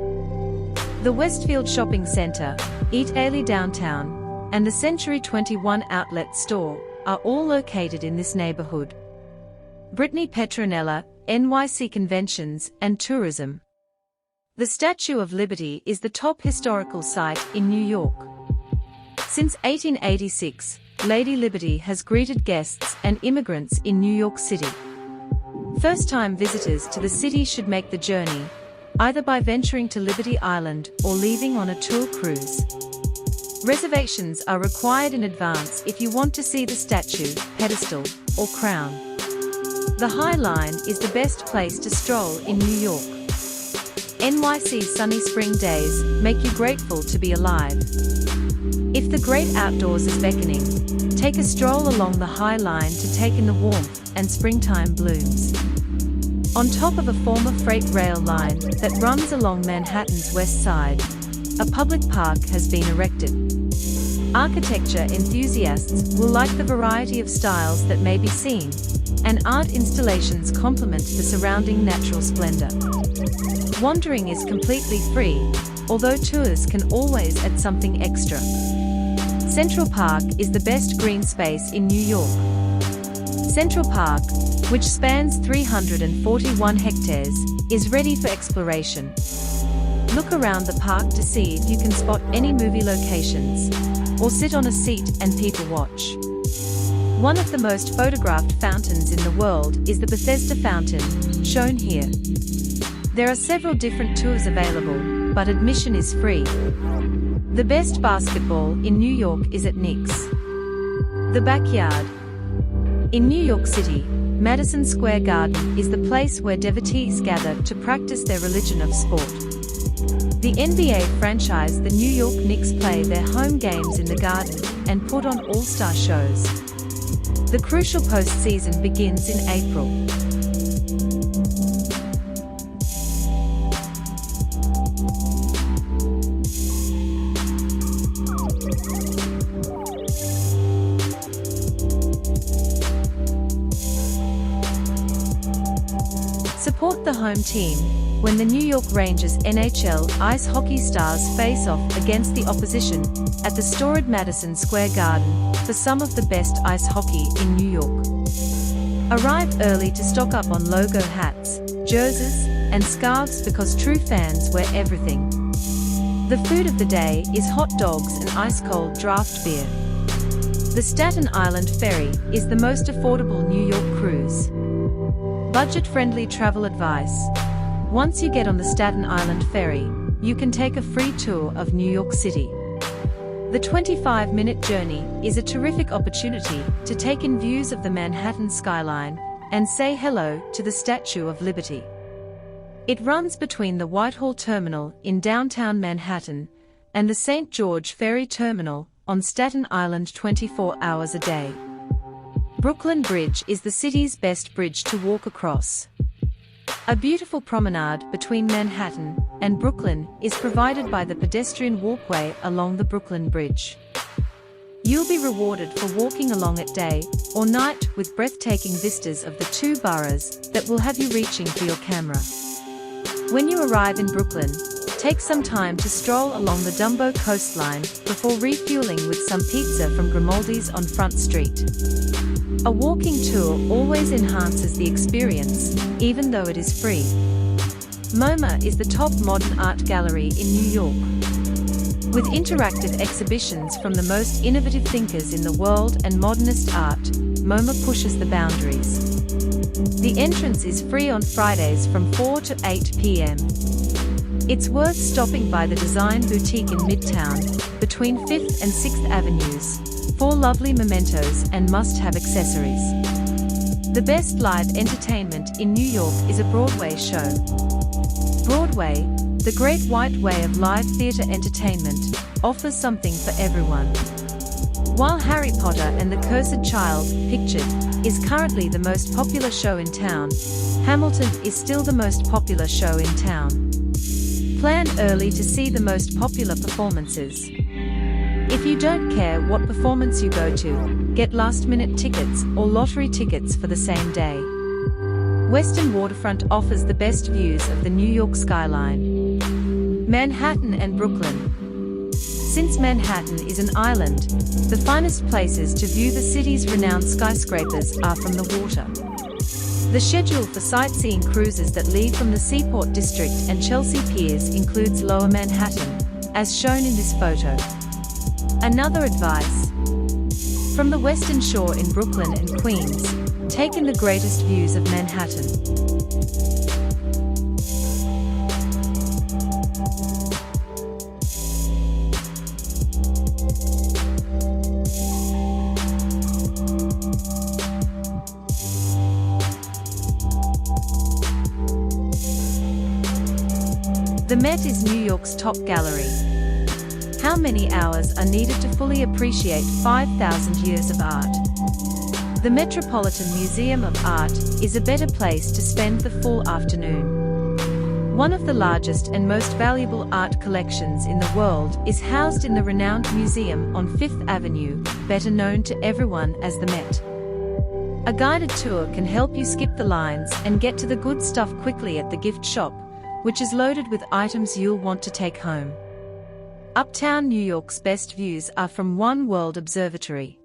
The Westfield Shopping Center, Eat Ailey Downtown, and the Century 21 Outlet Store are all located in this neighborhood. Brittany Petronella, NYC Conventions and Tourism. The Statue of Liberty is the top historical site in New York. Since 1886, Lady Liberty has greeted guests and immigrants in New York City. First-time visitors to the city should make the journey, either by venturing to Liberty Island or leaving on a tour cruise. Reservations are required in advance if you want to see the statue, pedestal, or crown. The High Line is the best place to stroll in New York. NYC's sunny spring days make you grateful to be alive. If the great outdoors is beckoning, take a stroll along the High Line to take in the warmth and springtime blooms. On top of a former freight rail line that runs along Manhattan's west side, a public park has been erected. Architecture enthusiasts will like the variety of styles that may be seen, and art installations complement the surrounding natural splendor. Wandering is completely free, although tours can always add something extra. Central Park is the best green space in New York. Central Park, which spans 341 hectares, is ready for exploration. Look around the park to see if you can spot any movie locations, or sit on a seat and people watch. One of the most photographed fountains in the world is the Bethesda Fountain, shown here. There are several different tours available, but admission is free. The best basketball in New York is at Knicks. The Backyard. In New York City, Madison Square Garden is the place where devotees gather to practice their religion of sport. The NBA franchise the New York Knicks play their home games in the Garden and put on all-star shows. The crucial postseason begins in April. Support the home team when the New York Rangers NHL ice hockey stars face off against the opposition at the storied Madison Square Garden for some of the best ice hockey in New York. Arrive early to stock up on logo hats, jerseys, and scarves because true fans wear everything. The food of the day is hot dogs and ice-cold draft beer. The Staten Island Ferry is the most affordable New York cruise. Budget-friendly travel advice. Once you get on the Staten Island Ferry, you can take a free tour of New York City. The 25-minute journey is a terrific opportunity to take in views of the Manhattan skyline and say hello to the Statue of Liberty. It runs between the Whitehall Terminal in downtown Manhattan and the St. George Ferry Terminal on Staten Island 24 hours a day. Brooklyn Bridge is the city's best bridge to walk across. A beautiful promenade between Manhattan and Brooklyn is provided by the pedestrian walkway along the Brooklyn Bridge. You'll be rewarded for walking along at day or night with breathtaking vistas of the two boroughs that will have you reaching for your camera. When you arrive in Brooklyn, take some time to stroll along the Dumbo coastline before refueling with some pizza from Grimaldi's on Front Street. A walking tour always enhances the experience, even though it is free. MoMA is the top modern art gallery in New York. With interactive exhibitions from the most innovative thinkers in the world and modernist art, MoMA pushes the boundaries. The entrance is free on Fridays from 4 to 8 p.m. It's worth stopping by the Design Boutique in Midtown, between 5th and 6th Avenues, for lovely mementos and must-have accessories. The best live entertainment in New York is a Broadway show. Broadway, the great white way of live theater entertainment, offers something for everyone. While Harry Potter and the Cursed Child, Pictured, is currently the most popular show in town, Hamilton is still the most popular show in town. Plan early to see the most popular performances. If you don't care what performance you go to, get last-minute tickets or lottery tickets for the same day. Western Waterfront offers the best views of the New York skyline. Manhattan and Brooklyn. Since Manhattan is an island, the finest places to view the city's renowned skyscrapers are from the water. The schedule for sightseeing cruises that leave from the Seaport District and Chelsea Piers includes Lower Manhattan, as shown in this photo. Another advice. From the Western Shore in Brooklyn and Queens, take in the greatest views of Manhattan. The Met is New York's top gallery. How many hours are needed to fully appreciate 5,000 years of art? The Metropolitan Museum of Art is a better place to spend the full afternoon. One of the largest and most valuable art collections in the world is housed in the renowned museum on Fifth Avenue, better known to everyone as the Met. A guided tour can help you skip the lines and get to the good stuff quickly at the gift shop, which is loaded with items you'll want to take home. Uptown New York's best views are from One World Observatory.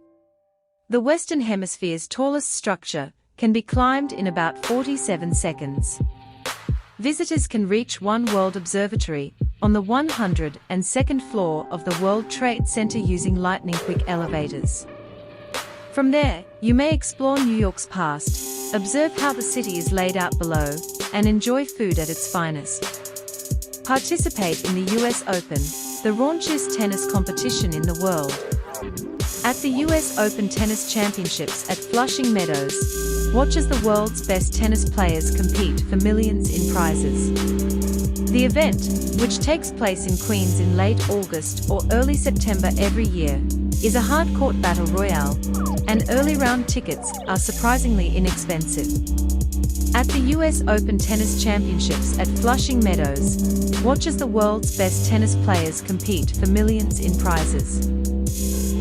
The Western Hemisphere's tallest structure can be climbed in about 47 seconds. Visitors can reach One World Observatory on the 102nd floor of the World Trade Center using lightning-quick elevators. From there, you may explore New York's past, observe how the city is laid out below, and enjoy food at its finest. Participate in the US Open, the raunchiest tennis competition in the world. At the US Open Tennis Championships at Flushing Meadows, watch as the world's best tennis players compete for millions in prizes. The event, which takes place in Queens in late August or early September every year, is a hard-court battle royale, and early round tickets are surprisingly inexpensive. At the US Open Tennis Championships at Flushing Meadows, watch as the world's best tennis players compete for millions in prizes.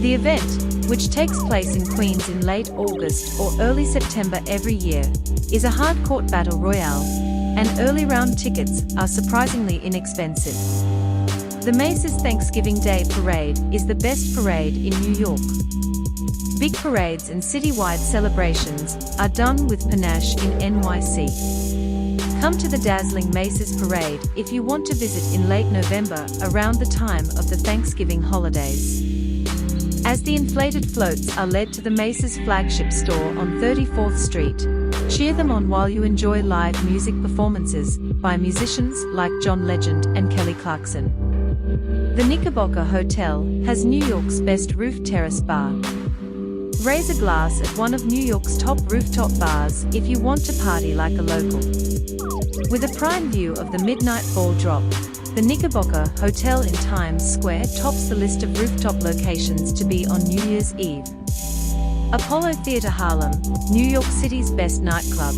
The event, which takes place in Queens in late August or early September every year, is a hard-court battle royale, and early round tickets are surprisingly inexpensive. The Macy's Thanksgiving Day Parade is the best parade in New York. Big parades and citywide celebrations are done with panache in NYC. Come to the dazzling Macy's Parade if you want to visit in late November around the time of the Thanksgiving holidays. As the inflated floats are led to the Macy's flagship store on 34th Street, cheer them on while you enjoy live music performances by musicians like John Legend and Kelly Clarkson. The Knickerbocker Hotel has New York's best roof terrace bar. Raise a glass at one of New York's top rooftop bars if you want to party like a local. With a prime view of the midnight ball drop, the Knickerbocker Hotel in Times Square tops the list of rooftop locations to be on New Year's Eve. Apollo Theater Harlem, New York City's best nightclub.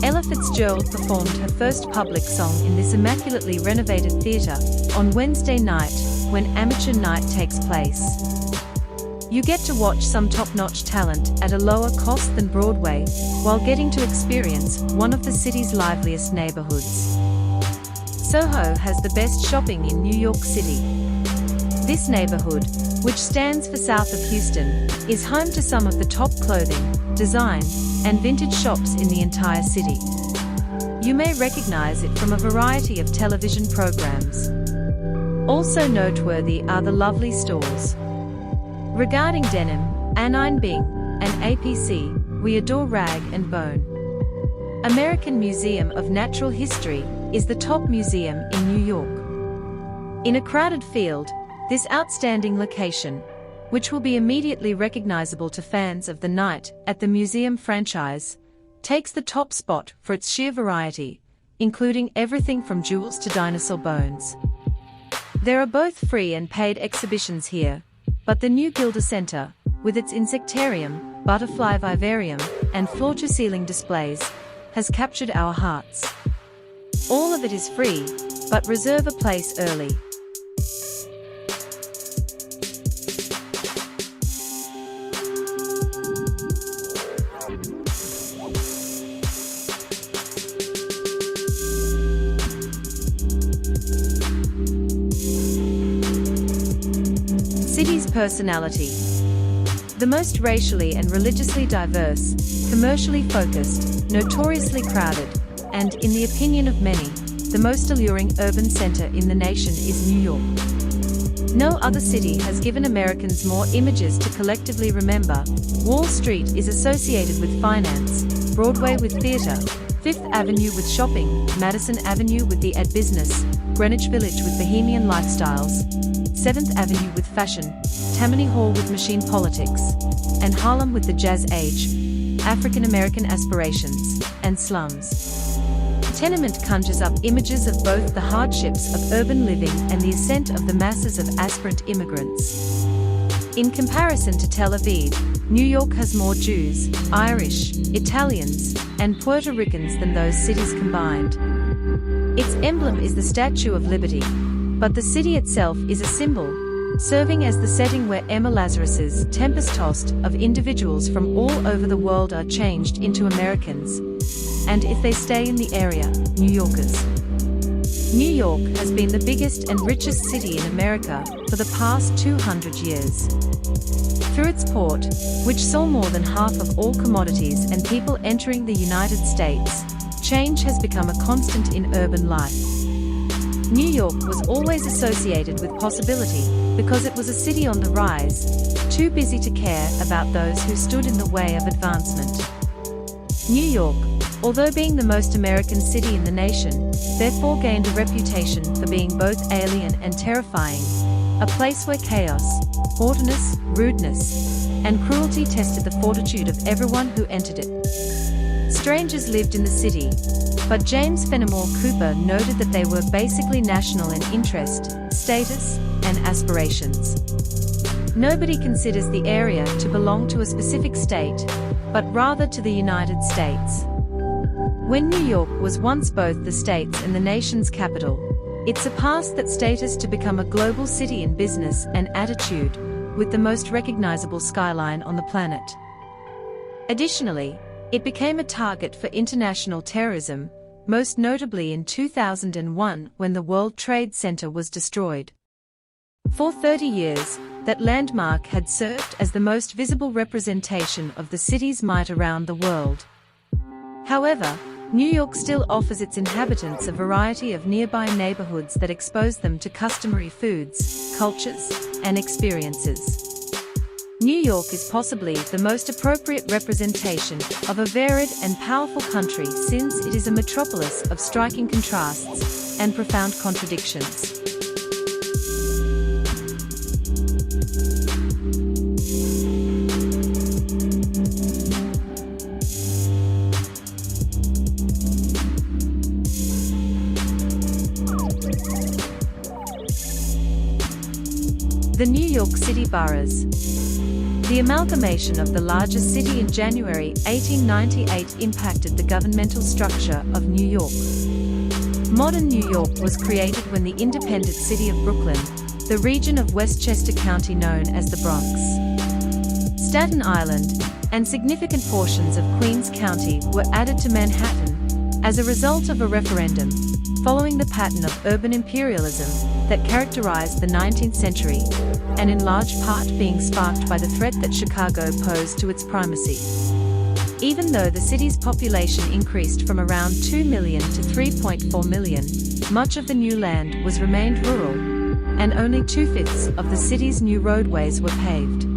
Ella Fitzgerald performed her first public song in this immaculately renovated theater on Wednesday night, when Amateur Night takes place. You get to watch some top-notch talent at a lower cost than Broadway, while getting to experience one of the city's liveliest neighborhoods. Soho has the best shopping in New York City. This neighborhood, which stands for south of Houston, is home to some of the top clothing, design, and vintage shops in the entire city. You may recognize it from a variety of television programs. Also noteworthy are the lovely stores. Regarding denim, Anine Bing, and APC, we adore Rag & Bone. American Museum of Natural History is the top museum in New York. In a crowded field, this outstanding location, which will be immediately recognizable to fans of the Night at the Museum franchise, takes the top spot for its sheer variety, including everything from jewels to dinosaur bones. There are both free and paid exhibitions here, but the new Gilder Center, with its insectarium, butterfly vivarium, and floor-to-ceiling displays, has captured our hearts. All of it is free, but reserve a place early. City's personality. The most racially and religiously diverse, commercially focused, notoriously crowded, and, in the opinion of many, the most alluring urban center in the nation is New York. No other city has given Americans more images to collectively remember. Wall Street is associated with finance, Broadway with theater, Fifth Avenue with shopping, Madison Avenue with the ad business, Greenwich Village with bohemian lifestyles, 7th Avenue with fashion, Tammany Hall with machine politics, and Harlem with the jazz age, African American aspirations, and slums. Tenement conjures up images of both the hardships of urban living and the ascent of the masses of aspirant immigrants. In comparison to Tel Aviv, New York has more Jews, Irish, Italians, and Puerto Ricans than those cities combined. Its emblem is the Statue of Liberty, but the city itself is a symbol, serving as the setting where Emma Lazarus's tempest-tossed of individuals from all over the world are changed into Americans, and if they stay in the area, New Yorkers. New York has been the biggest and richest city in America for the past 200 years. Through its port, which saw more than half of all commodities and people entering the United States, change has become a constant in urban life. New York was always associated with possibility, because it was a city on the rise, too busy to care about those who stood in the way of advancement. New York, although being the most American city in the nation, therefore gained a reputation for being both alien and terrifying, a place where chaos, haughtiness, rudeness, and cruelty tested the fortitude of everyone who entered it. Strangers lived in the city, but James Fenimore Cooper noted that they were basically national in interest, status, and aspirations. Nobody considers the area to belong to a specific state, but rather to the United States. When New York was once both the state's and the nation's capital, it surpassed that status to become a global city in business and attitude, with the most recognizable skyline on the planet. Additionally, it became a target for international terrorism, most notably in 2001 when the World Trade Center was destroyed. For 30 years, that landmark had served as the most visible representation of the city's might around the world. However, New York still offers its inhabitants a variety of nearby neighborhoods that expose them to customary foods, cultures, and experiences. New York is possibly the most appropriate representation of a varied and powerful country since it is a metropolis of striking contrasts and profound contradictions. The New York City boroughs. The amalgamation of the largest city in January 1898 impacted the governmental structure of New York. Modern New York was created when the independent city of Brooklyn, the region of Westchester County known as the Bronx, Staten Island, and significant portions of Queens County were added to Manhattan as a result of a referendum, following the pattern of urban imperialism that characterized the 19th century, and in large part being sparked by the threat that Chicago posed to its primacy. Even though the city's population increased from around 2 million to 3.4 million, much of the new land was remained rural, and only 2/5 of the city's new roadways were paved.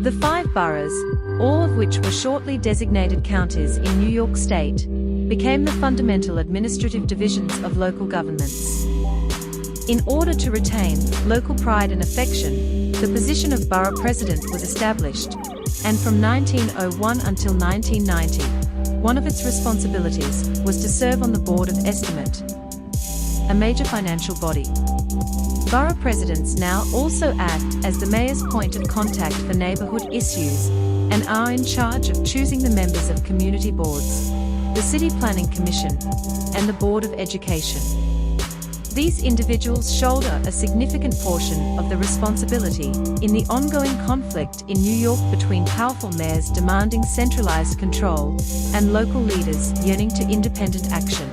The 5 boroughs, all of which were shortly designated counties in New York State, became the fundamental administrative divisions of local governments. In order to retain local pride and affection, the position of borough president was established, and from 1901 until 1990, one of its responsibilities was to serve on the Board of Estimate, a major financial body. Borough presidents now also act as the mayor's point of contact for neighborhood issues and are in charge of choosing the members of community boards, the City Planning Commission, and the Board of Education. These individuals shoulder a significant portion of the responsibility in the ongoing conflict in New York between powerful mayors demanding centralized control and local leaders yearning to independent action.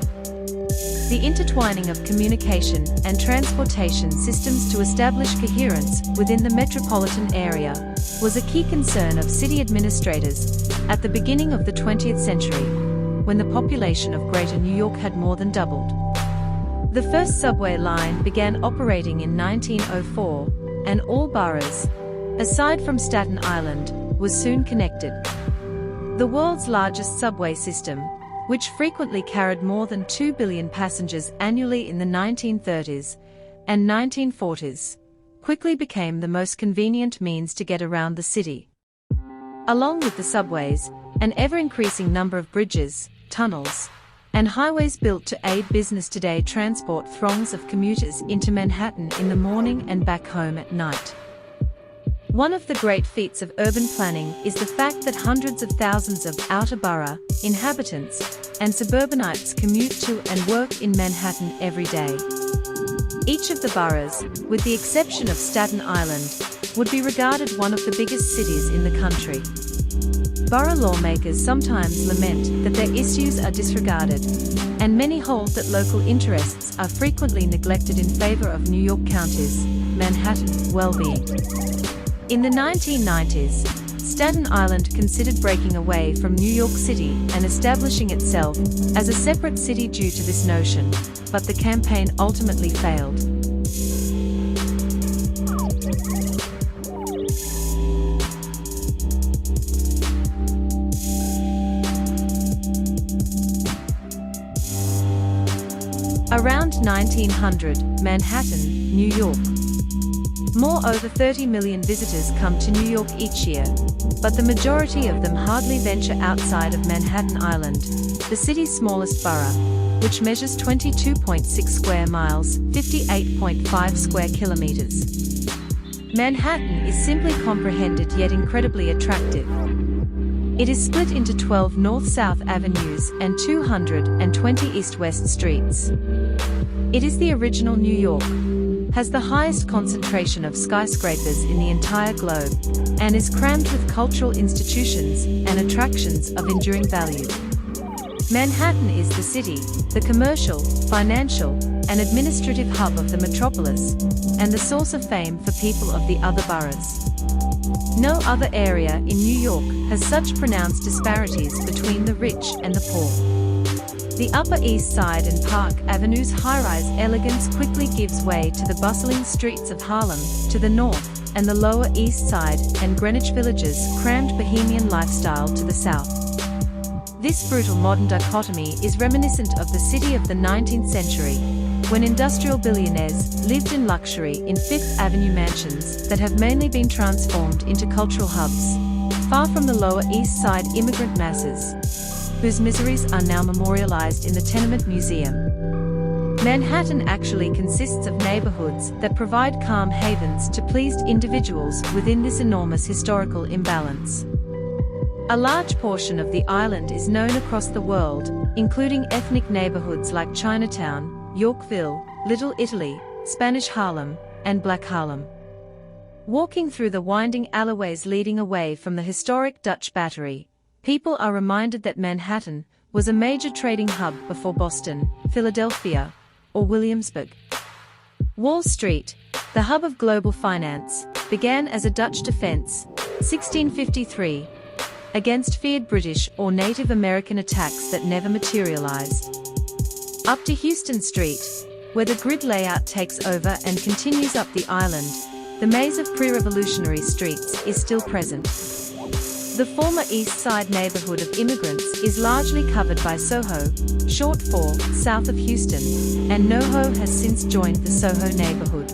The intertwining of communication and transportation systems to establish coherence within the metropolitan area was a key concern of city administrators at the beginning of the 20th century, when the population of Greater New York had more than doubled. The first subway line began operating in 1904, and all boroughs, aside from Staten Island, was soon connected. The world's largest subway system, which frequently carried more than 2 billion passengers annually in the 1930s and 1940s, quickly became the most convenient means to get around the city. Along with the subways, an ever-increasing number of bridges, tunnels, and highways built to aid business today transport throngs of commuters into Manhattan in the morning and back home at night. One of the great feats of urban planning is the fact that hundreds of thousands of outer borough inhabitants and suburbanites commute to and work in Manhattan every day. Each of the boroughs, with the exception of Staten Island, would be regarded one of the biggest cities in the country. Borough lawmakers sometimes lament that their issues are disregarded, and many hold that local interests are frequently neglected in favor of New York County's Manhattan well-being. In the 1990s, Staten Island considered breaking away from New York City and establishing itself as a separate city due to this notion, but the campaign ultimately failed. Around 1900, Manhattan, New York. Over 30 million visitors come to New York each year, but the majority of them hardly venture outside of Manhattan Island, the city's smallest borough, which measures 22.6 square miles, 58.5 square kilometers. Manhattan is simply comprehended yet incredibly attractive. It is split into 12 north-south avenues and 220 east-west streets. It is the original New York, has the highest concentration of skyscrapers in the entire globe, and is crammed with cultural institutions and attractions of enduring value. Manhattan is the city, the commercial, financial, and administrative hub of the metropolis, and the source of fame for people of the other boroughs. No other area in New York has such pronounced disparities between the rich and the poor. The Upper East Side and Park Avenue's high-rise elegance quickly gives way to the bustling streets of Harlem to the north, and the Lower East Side and Greenwich Village's crammed bohemian lifestyle to the south. This brutal modern dichotomy is reminiscent of the city of the 19th century, when industrial billionaires lived in luxury in Fifth Avenue mansions that have mainly been transformed into cultural hubs, far from the Lower East Side immigrant masses, whose miseries are now memorialized in the Tenement Museum. Manhattan actually consists of neighborhoods that provide calm havens to pleased individuals within this enormous historical imbalance. A large portion of the island is known across the world, including ethnic neighborhoods like Chinatown, Yorkville, Little Italy, Spanish Harlem, and Black Harlem. Walking through the winding alleyways leading away from the historic Dutch Battery, people are reminded that Manhattan was a major trading hub before Boston, Philadelphia, or Williamsburg. Wall Street, the hub of global finance, began as a Dutch defense, 1653, against feared British or Native American attacks that never materialized. Up to Houston Street, where the grid layout takes over and continues up the island, the maze of pre-revolutionary streets is still present. The former East Side neighborhood of immigrants is largely covered by Soho, short for South of Houston, and NoHo has since joined the Soho neighborhood.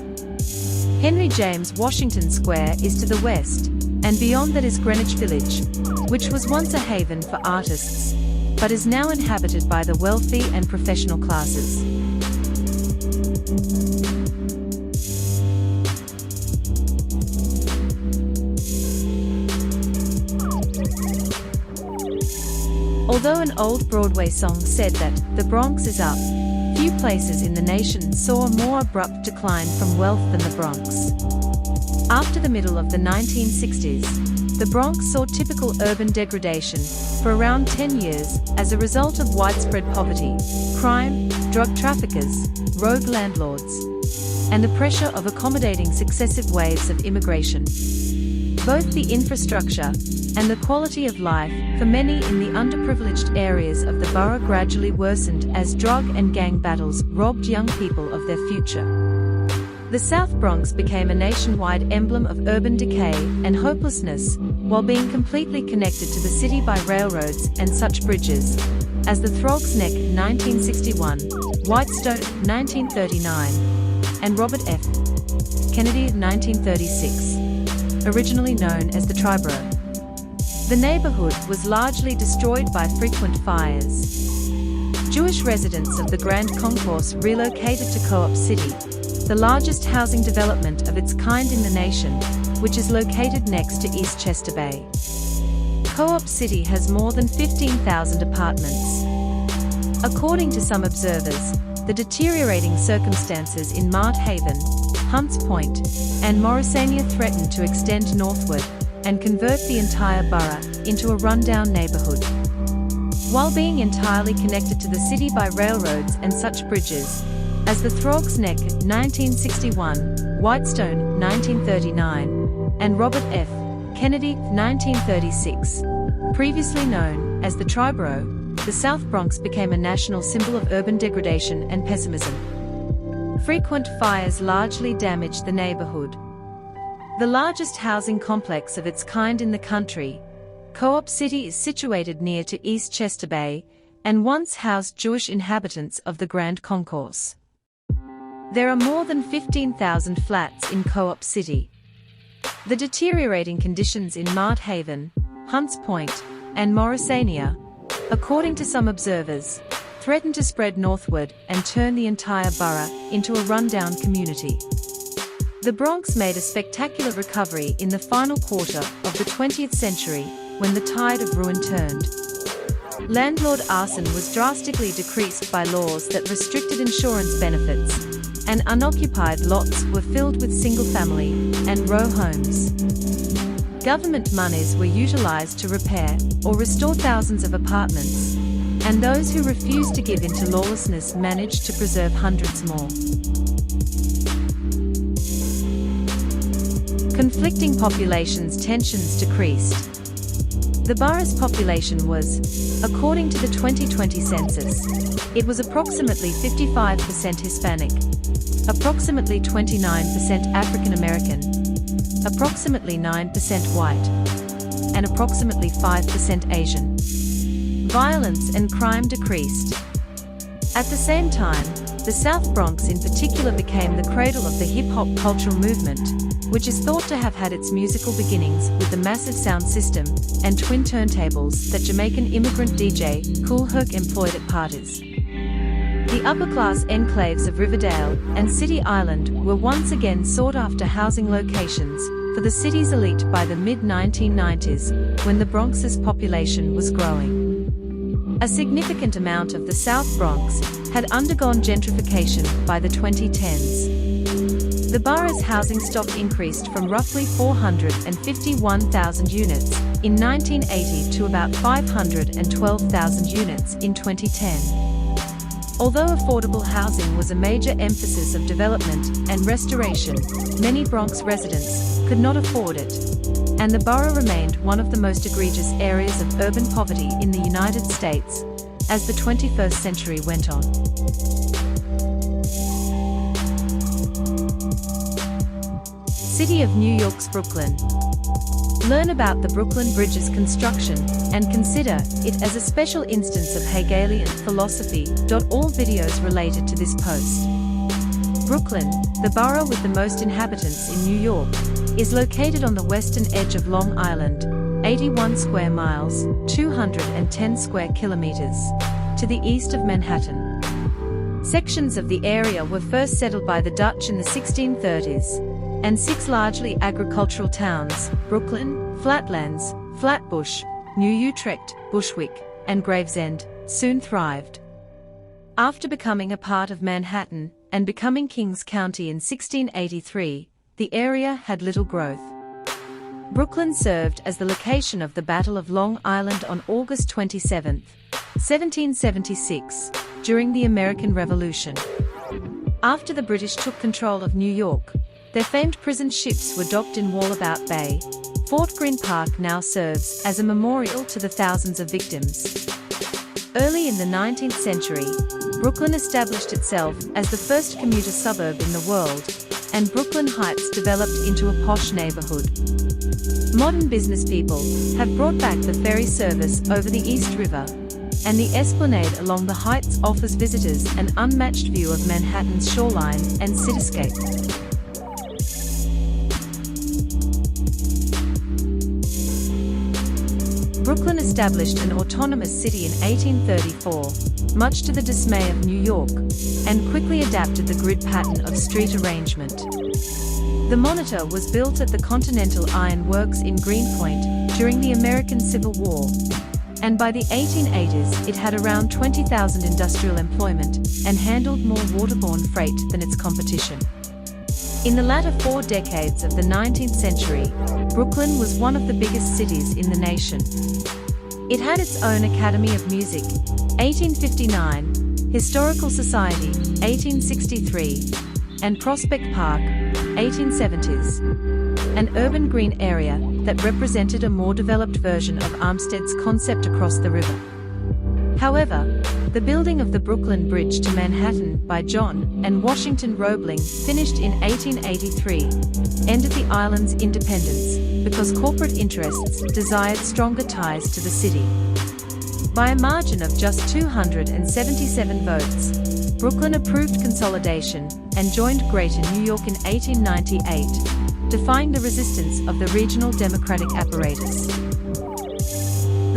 Henry James Washington Square is to the west, and beyond that is Greenwich Village, which was once a haven for artists, but is now inhabited by the wealthy and professional classes. Although an old Broadway song said that the Bronx is up, few places in the nation saw a more abrupt decline from wealth than the Bronx. After the middle of the 1960s, the Bronx saw typical urban degradation for around 10 years as a result of widespread poverty, crime, drug traffickers, rogue landlords, and the pressure of accommodating successive waves of immigration. Both the infrastructure and the quality of life for many in the underprivileged areas of the borough gradually worsened as drug and gang battles robbed young people of their future. The South Bronx became a nationwide emblem of urban decay and hopelessness, while being completely connected to the city by railroads and such bridges as the Throgs Neck 1961, Whitestone 1939, and Robert F. Kennedy 1936, originally known as the Triborough. The neighborhood was largely destroyed by frequent fires. Jewish residents of the Grand Concourse relocated to Co-op City, the largest housing development of its kind in the nation, which is located next to East Chester Bay. Co-op City has more than 15,000 apartments. According to some observers, the deteriorating circumstances in Mart Haven, Hunts Point, and Morrisania threaten to extend northward and convert the entire borough into a rundown neighborhood. While being entirely connected to the city by railroads and such bridges as the Throgs Neck 1961, Whitestone 1939, and Robert F. Kennedy 1936, previously known as the Triborough, the South Bronx became a national symbol of urban degradation and pessimism. Frequent fires largely damaged the neighborhood. The largest housing complex of its kind in the country, Co-op City is situated near to East Chester Bay, and once housed Jewish inhabitants of the Grand Concourse. There are more than 15,000 flats in Co-op City. The deteriorating conditions in Mart Haven, Hunts Point, and Morrisania according to some observers, threatened to spread northward and turn the entire borough into a rundown community. The Bronx made a spectacular recovery in the final quarter of the 20th century when the tide of ruin turned. Landlord arson was drastically decreased by laws that restricted insurance benefits, and unoccupied lots were filled with single-family and row homes. Government monies were utilized to repair or restore thousands of apartments, and those who refused to give in to lawlessness managed to preserve hundreds more. Conflicting populations, tensions decreased. The borough's population was, according to the 2020 census, it was approximately 55% Hispanic, approximately 29% African American, approximately 9% white, and approximately 5% Asian. Violence and crime decreased. At the same time, the South Bronx in particular became the cradle of the hip-hop cultural movement, which is thought to have had its musical beginnings with the massive sound system and twin turntables that Jamaican immigrant DJ Kool Herc employed at parties. The upper-class enclaves of Riverdale and City Island were once again sought-after housing locations for the city's elite by the mid-1990s, when the Bronx's population was growing. A significant amount of the South Bronx had undergone gentrification by the 2010s. The borough's housing stock increased from roughly 451,000 units in 1980 to about 512,000 units in 2010. Although affordable housing was a major emphasis of development and restoration, many Bronx residents could not afford it, and the borough remained one of the most egregious areas of urban poverty in the United States as the 21st century went on. City of New York's Brooklyn. Learn about the Brooklyn Bridge's construction and consider it as a special instance of Hegelian philosophy. All videos related to this post. Brooklyn, the borough with the most inhabitants in New York, is located on the western edge of Long Island, 81 square miles, 210 square kilometers, to the east of Manhattan. Sections of the area were first settled by the Dutch in the 1630s, and 6 largely agricultural towns, Brooklyn, Flatlands, Flatbush, New Utrecht, Bushwick, and Gravesend, soon thrived. After becoming a part of Manhattan and becoming Kings County in 1683, the area had little growth. Brooklyn served as the location of the Battle of Long Island on August 27, 1776, during the American Revolution. After the British took control of New York, their famed prison ships were docked in Wallabout Bay. Fort Greene Park now serves as a memorial to the thousands of victims. Early in the 19th century, Brooklyn established itself as the first commuter suburb in the world, and Brooklyn Heights developed into a posh neighborhood. Modern business people have brought back the ferry service over the East River, and the esplanade along the Heights offers visitors an unmatched view of Manhattan's shoreline and cityscape. Brooklyn established an autonomous city in 1834, much to the dismay of New York, and quickly adapted the grid pattern of street arrangement. The Monitor was built at the Continental Iron Works in Greenpoint during the American Civil War, and by the 1880s it had around 20,000 industrial employment and handled more waterborne freight than its competition. In the latter 4 decades of the 19th century, Brooklyn was one of the biggest cities in the nation. It had its own Academy of Music, 1859, Historical Society, 1863, and Prospect Park, 1870s, an urban green area that represented a more developed version of Armstead's concept across the river. However, the building of the Brooklyn Bridge to Manhattan by John and Washington Roebling, finished in 1883, ended the island's independence because corporate interests desired stronger ties to the city. By a margin of just 277 votes, Brooklyn approved consolidation and joined Greater New York in 1898, defying the resistance of the regional Democratic apparatus.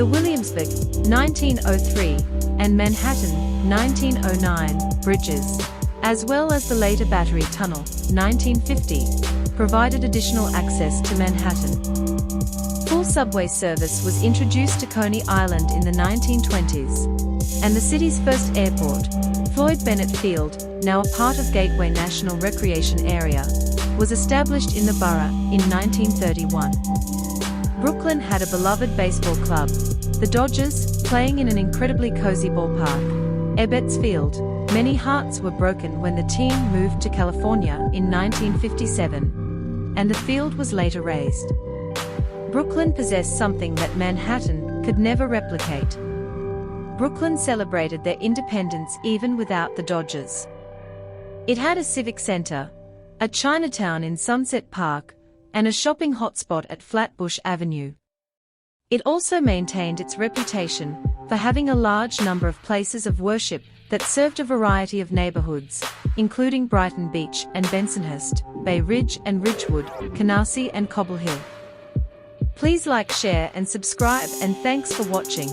The Williamsburg, 1903, and Manhattan, 1909, bridges, as well as the later Battery Tunnel, 1950, provided additional access to Manhattan. Full subway service was introduced to Coney Island in the 1920s, and the city's first airport, Floyd Bennett Field, now a part of Gateway National Recreation Area, was established in the borough in 1931. Brooklyn had a beloved baseball club, the Dodgers, playing in an incredibly cozy ballpark, Ebbets Field. Many hearts were broken when the team moved to California in 1957, and the field was later razed. Brooklyn possessed something that Manhattan could never replicate. Brooklyn celebrated their independence even without the Dodgers. It had a civic center, a Chinatown in Sunset Park, and a shopping hotspot at Flatbush Avenue. It also maintained its reputation for having a large number of places of worship that served a variety of neighborhoods, including Brighton Beach and Bensonhurst, Bay Ridge and Ridgewood, Canarsie and Cobble Hill. Please like, share and subscribe, and thanks for watching.